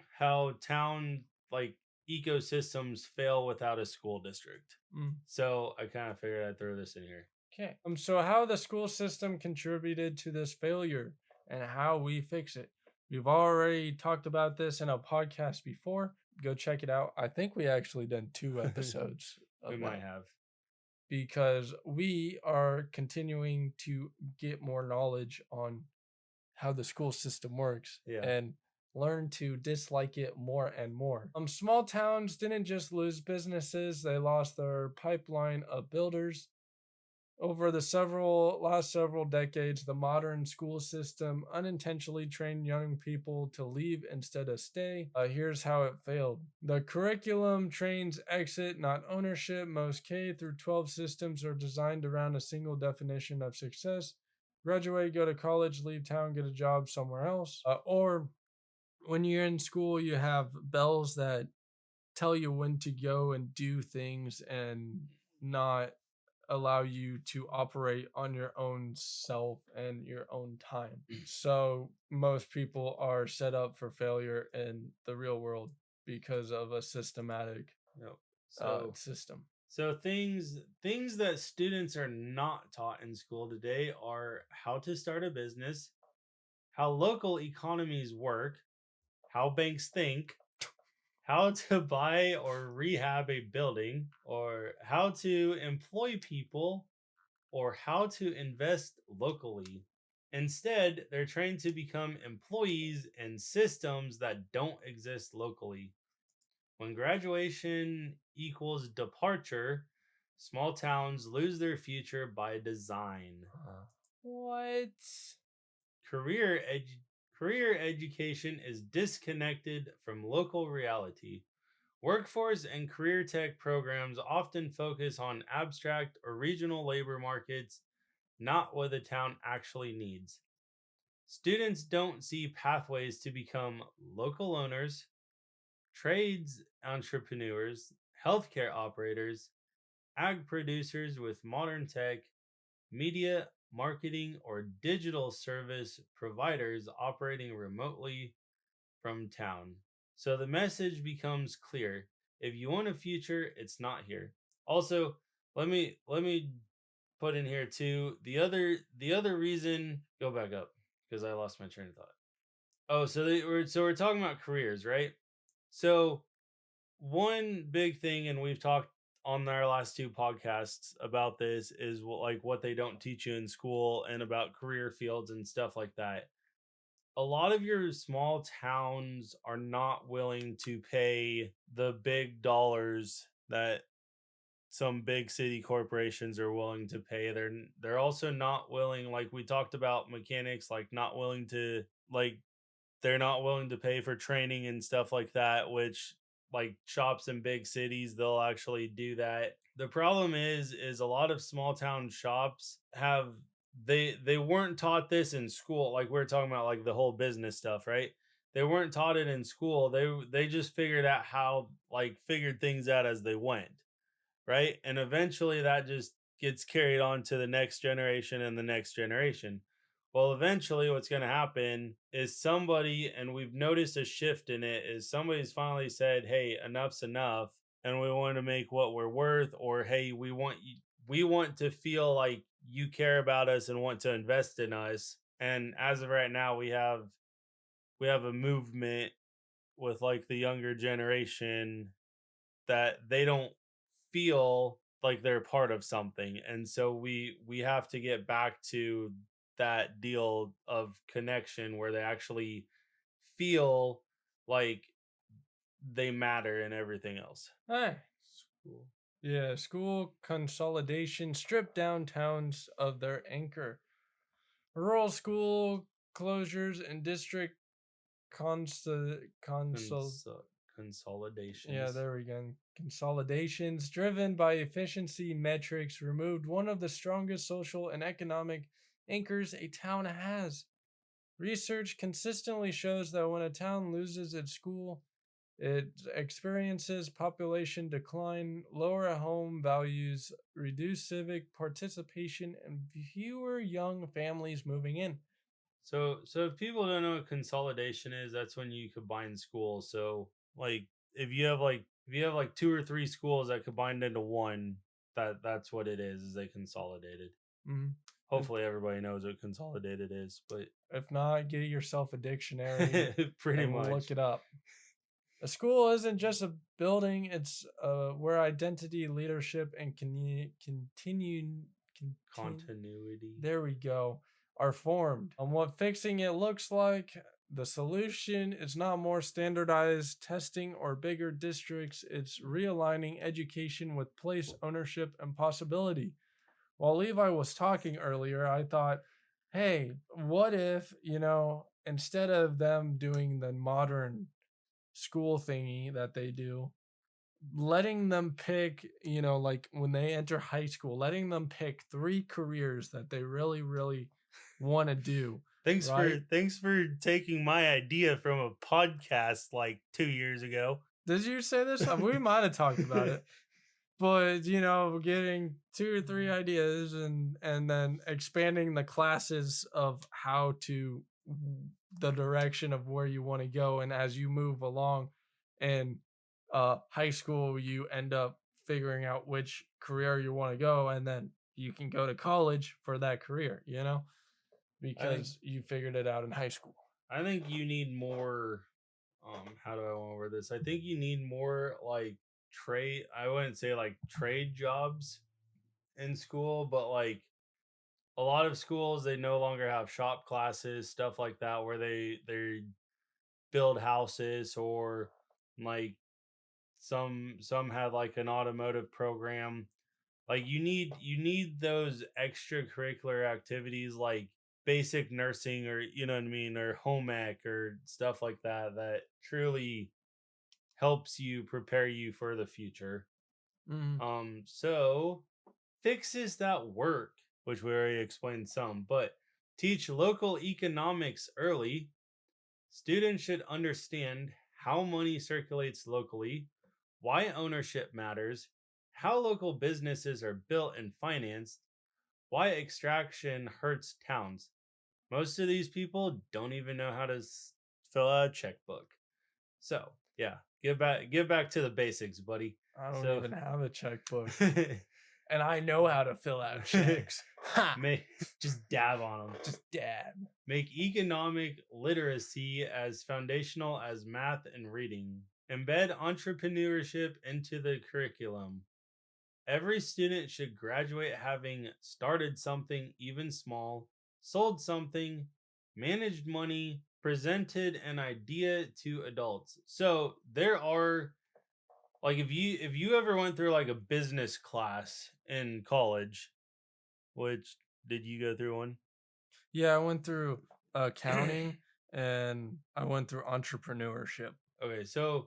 [SPEAKER 2] town like ecosystems fail without a school district. So I kind of figured I'd throw this in here.
[SPEAKER 1] Okay. So how the school system contributed to this failure and how we fix it. We've already talked about this in a podcast before. Go check it out. I think we actually done 2 episodes.
[SPEAKER 2] We might have.
[SPEAKER 1] Because we are continuing to get more knowledge on how the school system works and learn to dislike it more and more. Small towns didn't just lose businesses, they lost their pipeline of builders. Over the last several decades, the modern school system unintentionally trained young people to leave instead of stay. Here's how it failed. The curriculum trains exit, not ownership. Most K through 12 systems are designed around a single definition of success. Graduate, go to college, leave town, get a job somewhere else. Or when you're in school, you have bells that tell you when to go and do things and not allow you to operate on your own self and your own time. So most people are set up for failure in the real world because of a systematic system.
[SPEAKER 2] So things that students are not taught in school today are how to start a business, how local economies work, how banks think, how to buy or rehab a building, or how to employ people, or how to invest locally. Instead, they're trained to become employees in systems that don't exist locally. When graduation equals departure, small towns lose their future by design.
[SPEAKER 1] What?
[SPEAKER 2] Career education is disconnected from local reality. Workforce and career tech programs often focus on abstract or regional labor markets, not what the town actually needs. Students don't see pathways to become local owners, trades entrepreneurs, healthcare operators, ag producers with modern tech, media, marketing, or digital service providers operating remotely from town. So the message becomes clear. If you want a future, it's not here. Also, let me put in here too. The other reason, go back up because I lost my train of thought. Oh, so we're talking about careers, right? So one big thing, and we've talked on our last 2 podcasts about this, is what they don't teach you in school and about career fields and stuff like that. A lot of your small towns are not willing to pay the big dollars that some big city corporations are willing to pay. They're also not willing, like we talked about mechanics, like not willing to they're not willing to pay for training and stuff like that, which like shops in big cities, they'll actually do that. The problem is a lot of small town shops have they weren't taught this in school. Like we're talking about like the whole business stuff, right? they weren't taught it in school. They just figured out how, like, figured things out as they went, right? And eventually that just gets carried on to the next generation and the next generation. Well, eventually what's going to happen is somebody, and we've noticed a shift in it, is somebody's finally said, "Hey, enough's enough, and we want to make what we're worth," or, "Hey, we want to feel like you care about us and want to invest in us." And as of right now, we have a movement with, like, the younger generation that they don't feel like they're part of something, and so we have to get back to that deal of connection where they actually feel like they matter and everything else.
[SPEAKER 1] Hey,
[SPEAKER 2] Cool.
[SPEAKER 1] yeah, school consolidation stripped downtowns of their anchor. Rural school closures and district consol yeah,
[SPEAKER 2] Consolidations.
[SPEAKER 1] there we go. Consolidations driven by efficiency metrics removed one of the strongest social and economic anchors a town has. Research consistently shows that when a town loses its school, it experiences population decline, lower home values, reduced civic participation, and fewer young families moving in.
[SPEAKER 2] So if people don't know what consolidation is, that's when you combine schools. So, like, if you have like two or three schools that combined into one, that's what it is they consolidated.
[SPEAKER 1] Mhm. If,
[SPEAKER 2] Hopefully everybody knows what consolidated is, but
[SPEAKER 1] if not, get yourself a dictionary
[SPEAKER 2] pretty
[SPEAKER 1] and look
[SPEAKER 2] much
[SPEAKER 1] it up. A school isn't just a building, it's where identity, leadership, and
[SPEAKER 2] continuity.
[SPEAKER 1] there we go, are formed. On what fixing it looks like, the solution is not more standardized testing or bigger districts, it's realigning education with place ownership and possibility. While Levi was talking earlier, I thought, hey, what if, instead of them doing the modern school thingy that they do, letting them pick, like when they enter high school, letting them pick three careers that they really, really want to do,
[SPEAKER 2] Thanks for
[SPEAKER 1] right?
[SPEAKER 2] thanks for taking my idea from a podcast like 2 years ago.
[SPEAKER 1] Did you say this? We might have talked about it, but getting two or three ideas and then expanding the classes of how to the direction of where you want to go, and as you move along in high school you end up figuring out which career you want to go, and then you can go to college for that career,
[SPEAKER 2] I think
[SPEAKER 1] because you figured it out in high school.
[SPEAKER 2] I think you need more. How do I want to word this? I think you need more, like, trade. I wouldn't say like trade jobs in school, but like a lot of schools, they no longer have shop classes, stuff like that, where they build houses, or like some have like an automotive program. Like, you need those extracurricular activities, like basic nursing, or you know what I mean, or home ec or stuff like that, that truly helps you prepare you for the future.
[SPEAKER 1] Mm-hmm.
[SPEAKER 2] So fixes that work, which we already explained some, but teach local economics early. Students should understand how money circulates locally, why ownership matters, how local businesses are built and financed, why extraction hurts towns. Most of these people don't even know how to fill out a checkbook. So, yeah, give back to the basics, buddy.
[SPEAKER 1] I don't
[SPEAKER 2] So,
[SPEAKER 1] even have a checkbook, and I know how to fill out checks. Ha!
[SPEAKER 2] May just dab on them.
[SPEAKER 1] Just dab.
[SPEAKER 2] Make economic literacy as foundational as math and reading. Embed entrepreneurship into the curriculum. Every student should graduate having started something, even small, sold something, managed money, presented an idea to adults. So there are, like, if you ever went through like a business class in college, which, did you go through one?
[SPEAKER 1] Yeah, I went through accounting and I went through entrepreneurship.
[SPEAKER 2] Okay, so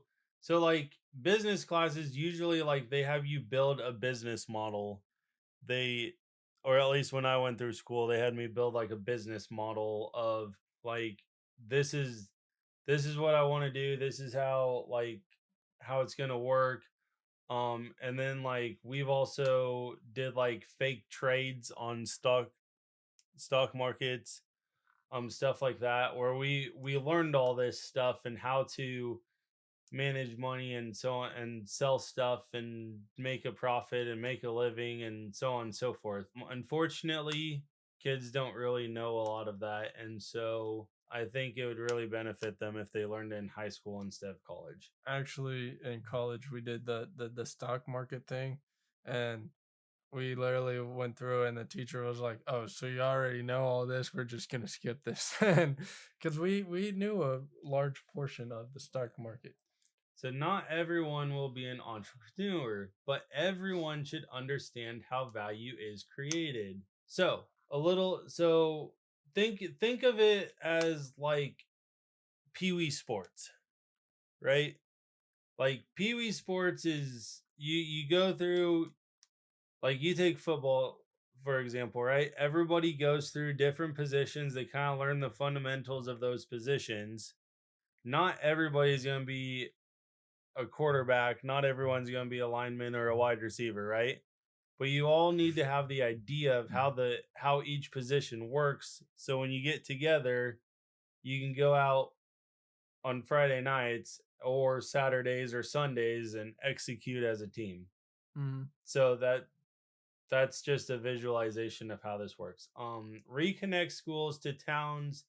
[SPEAKER 2] like business classes usually, like, they have you build a business model. They, or at least when I went through school, they had me build like a business model of, like, this is this is what I want to do. This is how how it's gonna work. And then like we've also did like fake trades on stock markets, stuff like that, where we learned all this stuff and how to manage money and so on and sell stuff and make a profit and make a living and so on and so forth. Unfortunately, kids don't really know a lot of that, and so I think it would really benefit them if they learned it in high school instead of college.
[SPEAKER 1] Actually, in college, we did the stock market thing, and we literally went through, and the teacher was like, "Oh, so you already know all this? We're just gonna skip this," and because we knew a large portion of the stock market.
[SPEAKER 2] So not everyone will be an entrepreneur, but everyone should understand how value is created. So think of it as like Pee Wee Sports, right? Like Pee Wee Sports is you go through, like you take football for example, right? Everybody goes through different positions. They kind of learn the fundamentals of those positions. Not everybody's going to be a quarterback. Not everyone's going to be a lineman or a wide receiver, right? But you all need to have the idea of how each position works. So when you get together, you can go out on Friday nights or Saturdays or Sundays and execute as a team.
[SPEAKER 1] Mhm.
[SPEAKER 2] So that's just a visualization of how this works. Reconnect schools to towns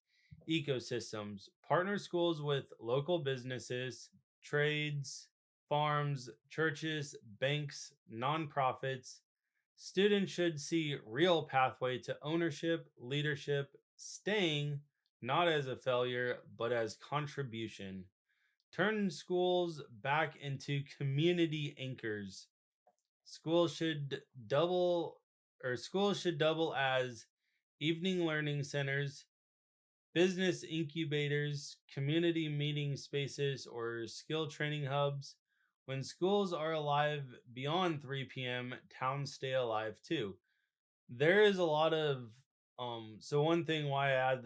[SPEAKER 2] ecosystems. Partner schools with local businesses, trades, farms, churches, banks, nonprofits. Students should see real pathway to ownership, leadership, staying not as a failure but as contribution. Turn schools back into community anchors. Schools should double schools should double as evening learning centers, business incubators, community meeting spaces, or skill training hubs. When schools are alive beyond 3 p.m., towns stay alive too. There is a lot of so one thing why I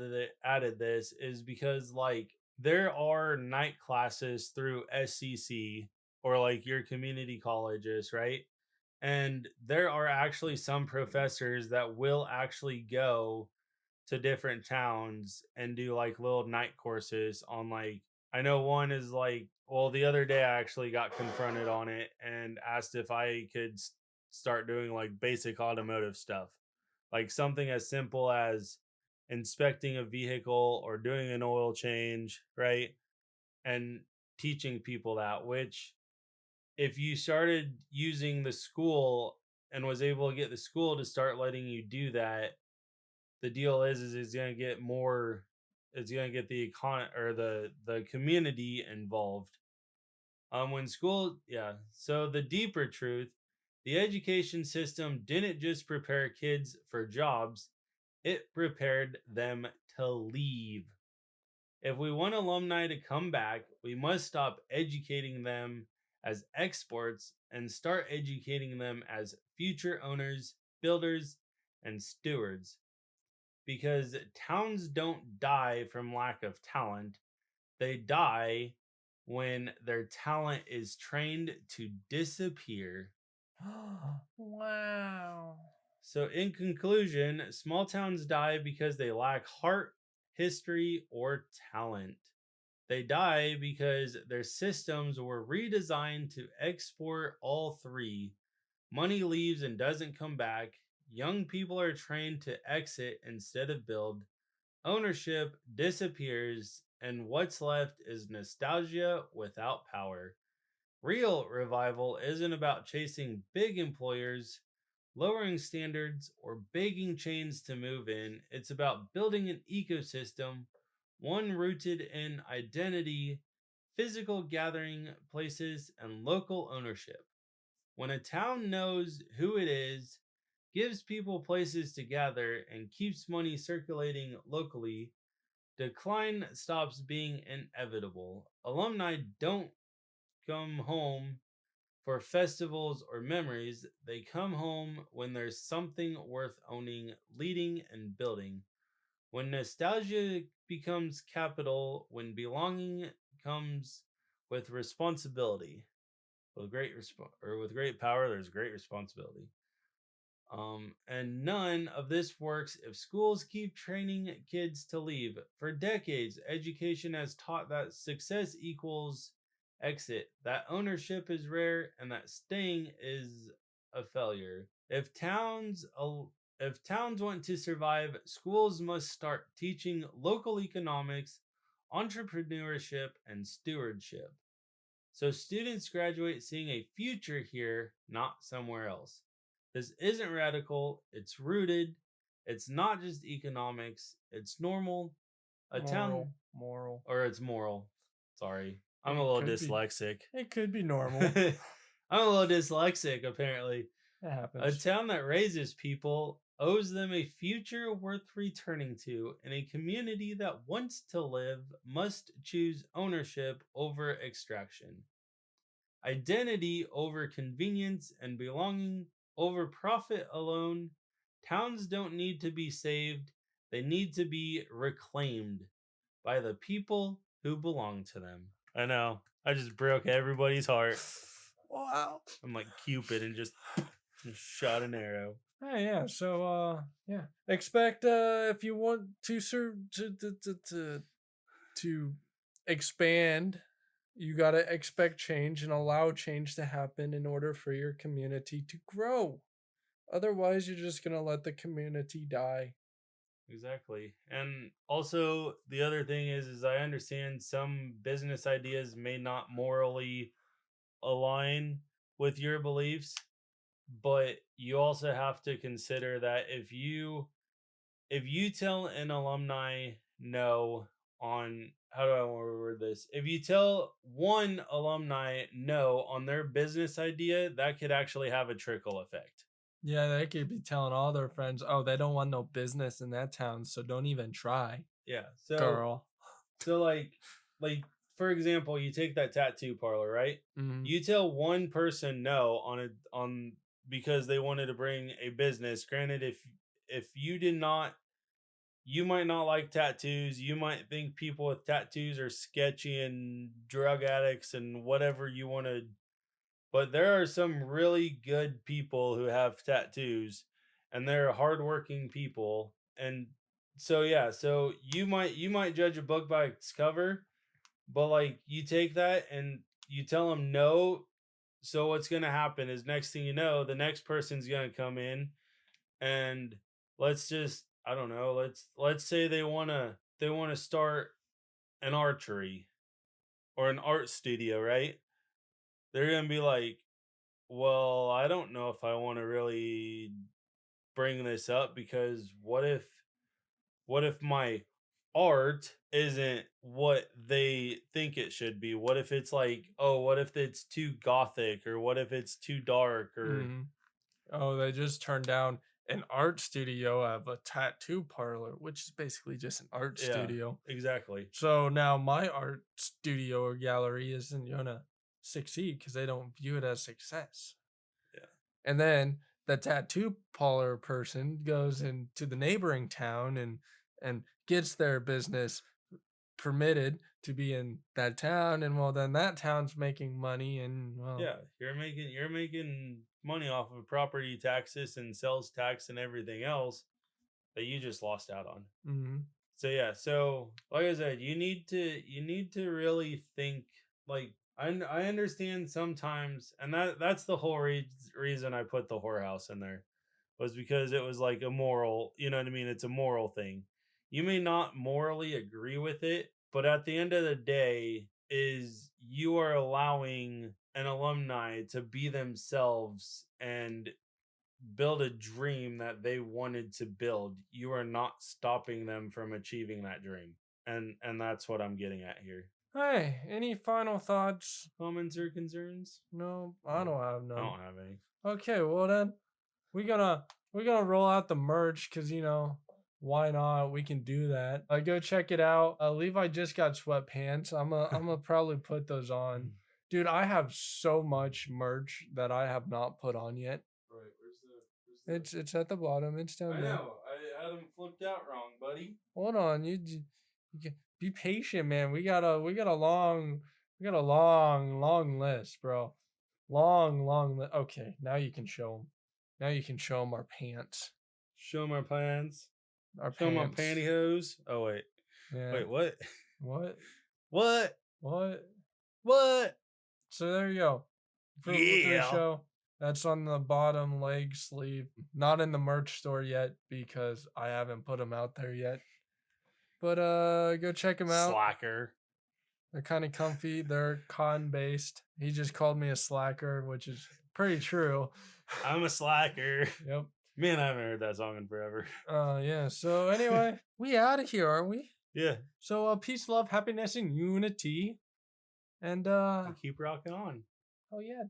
[SPEAKER 2] added this is because like there are night classes through SCC or like your community colleges, right? And there are actually some professors that will actually go to different towns and do like little night courses on like I know one is like well the other day I actually got confronted on it and asked if I could start doing like basic automotive stuff. Like something as simple as inspecting a vehicle or doing an oil change, right? And teaching people that, which if you started using the school and was able to get the school to start letting you do that, the deal is it's going to get more, it's going to get the or the community involved. When school, yeah. So the deeper truth, the education system didn't just prepare kids for jobs, it prepared them to leave. If we want alumni to come back, we must stop educating them as exports and start educating them as future owners, builders, and stewards. Because towns don't die from lack of talent, they die when their talent is trained to disappear.
[SPEAKER 1] Wow.
[SPEAKER 2] So, in conclusion, small towns die because they lack heart, history, or talent. They die because their systems were redesigned to export all three. Money leaves and doesn't come back. Young people are trained to exit instead of build. Ownership disappears, and what's left is nostalgia without power. Real revival isn't about chasing big employers, lowering standards, or begging chains to move in. It's about building an ecosystem, one rooted in identity, physical gathering places, and local ownership. When a town knows who it is, gives people places to gather, and keeps money circulating locally, decline stops being inevitable. Alumni don't come home for festivals or memories, they come home when there's something worth owning, leading, and building. When nostalgia becomes capital, when belonging comes with responsibility, with great power, there's great responsibility. And none of this works if schools keep training kids to leave. For decades, education has taught that success equals exit, that ownership is rare, and that staying is a failure. If towns want to survive, schools must start teaching local economics, entrepreneurship, and stewardship. So students graduate seeing a future here, not somewhere else. This isn't radical, it's rooted. It's not just economics, it's normal. A town,
[SPEAKER 1] Moral.
[SPEAKER 2] or it's moral. Sorry. I'm a
[SPEAKER 1] It
[SPEAKER 2] little
[SPEAKER 1] could be.
[SPEAKER 2] dyslexic.
[SPEAKER 1] It could be normal.
[SPEAKER 2] I'm a little dyslexic, apparently.
[SPEAKER 1] It
[SPEAKER 2] A
[SPEAKER 1] happens.
[SPEAKER 2] town that raises people owes them a future worth returning to, and a community that wants to live must choose ownership over extraction. Identity over convenience, and belonging over profit alone. Towns don't need to be saved, they need to be reclaimed by the people who belong to them. I know. I just broke everybody's heart.
[SPEAKER 1] Wow.
[SPEAKER 2] I'm like Cupid and just shot an arrow.
[SPEAKER 1] Hey, yeah. So, yeah. Expect if you want to to expand, you gotta expect change and allow change to happen in order for your community to grow. Otherwise, you're just gonna let the community die.
[SPEAKER 2] Exactly. And also the other thing is I understand some business ideas may not morally align with your beliefs, but you also have to consider that if you tell an alumni no on how do I want to word this? If you tell one alumni no on their business idea, that could actually have a trickle effect.
[SPEAKER 1] Yeah, they could be telling all their friends, "Oh, they don't want no business in that town, so don't even try,
[SPEAKER 2] Yeah. So
[SPEAKER 1] girl."
[SPEAKER 2] so like for example, you take that tattoo parlor, right?
[SPEAKER 1] Mm-hmm.
[SPEAKER 2] You tell one person no on because they wanted to bring a business. Granted, if you did not, you might not like tattoos. You might think people with tattoos are sketchy and drug addicts and whatever you want to. But there are some really good people who have tattoos, and they're hardworking people. And so yeah, so you might judge a book by its cover, but like you take that and you tell them no. So what's gonna happen is next thing you know, the next person's gonna come in and let's just I don't know, let's say they wanna start an archery or an art studio, right? They're gonna be like, well, I don't know if I want to really bring this up because what if my art isn't what they think it should be? What if it's like, oh, what if it's too gothic or what if it's too dark or
[SPEAKER 1] Mm-hmm. Oh, they just turned down an art studio of a tattoo parlor, which is basically just an art
[SPEAKER 2] yeah,
[SPEAKER 1] studio.
[SPEAKER 2] exactly.
[SPEAKER 1] So now my art studio or gallery isn't gonna succeed because they don't view it as success.
[SPEAKER 2] Yeah.
[SPEAKER 1] And then the tattoo parlor person goes into the neighboring town and gets their business permitted to be in that town, and well, then that town's making money, and well,
[SPEAKER 2] Yeah, you're making money off of property taxes and sales tax and everything else that you just lost out on.
[SPEAKER 1] mhm.
[SPEAKER 2] So yeah, so like I said, you need to really think like I understand sometimes, and that's the whole reason I put the whorehouse in there was because it was like a moral, you know what I mean? It's a moral thing. You may not morally agree with it, but at the end of the day, is you are allowing an alumni to be themselves and build a dream that they wanted to build. You are not stopping them from achieving that dream. And that's what I'm getting at here.
[SPEAKER 1] Hey, any final thoughts?
[SPEAKER 2] Comments or concerns?
[SPEAKER 1] No, I don't have
[SPEAKER 2] I
[SPEAKER 1] none.
[SPEAKER 2] don't have any.
[SPEAKER 1] Okay, well then we're gonna roll out the merch because why not? We can do that. Go check it out. Levi just got sweatpants. I'm gonna probably put those on. Dude, I have so much merch that I have not put on yet.
[SPEAKER 2] Right, where's the
[SPEAKER 1] It's at the bottom. It's down
[SPEAKER 2] I
[SPEAKER 1] there.
[SPEAKER 2] know. I had him flip
[SPEAKER 1] worked out wrong, buddy. Hold on, be patient, man. We got a long list, bro. Long list. Okay, now you can show them. Now you can show them our pants.
[SPEAKER 2] Show them our pants.
[SPEAKER 1] Our
[SPEAKER 2] Show them our
[SPEAKER 1] pants.
[SPEAKER 2] pantyhose. Oh wait.
[SPEAKER 1] Yeah.
[SPEAKER 2] Wait, what?
[SPEAKER 1] What?
[SPEAKER 2] What?
[SPEAKER 1] What?
[SPEAKER 2] What?
[SPEAKER 1] So there you go.
[SPEAKER 2] Yeah.
[SPEAKER 1] Show. That's on the bottom leg sleeve. Not in the merch store yet because I haven't put them out there yet. But go check them out.
[SPEAKER 2] Slacker.
[SPEAKER 1] They're kind of comfy. They're cotton based. He just called me a slacker, which is pretty true.
[SPEAKER 2] I'm a slacker.
[SPEAKER 1] Yep.
[SPEAKER 2] Man, I haven't heard that song in forever.
[SPEAKER 1] Yeah. So anyway, we out of here, aren't we?
[SPEAKER 2] Yeah.
[SPEAKER 1] So peace, love, happiness, and unity. And
[SPEAKER 2] keep rocking on.
[SPEAKER 1] Oh yeah.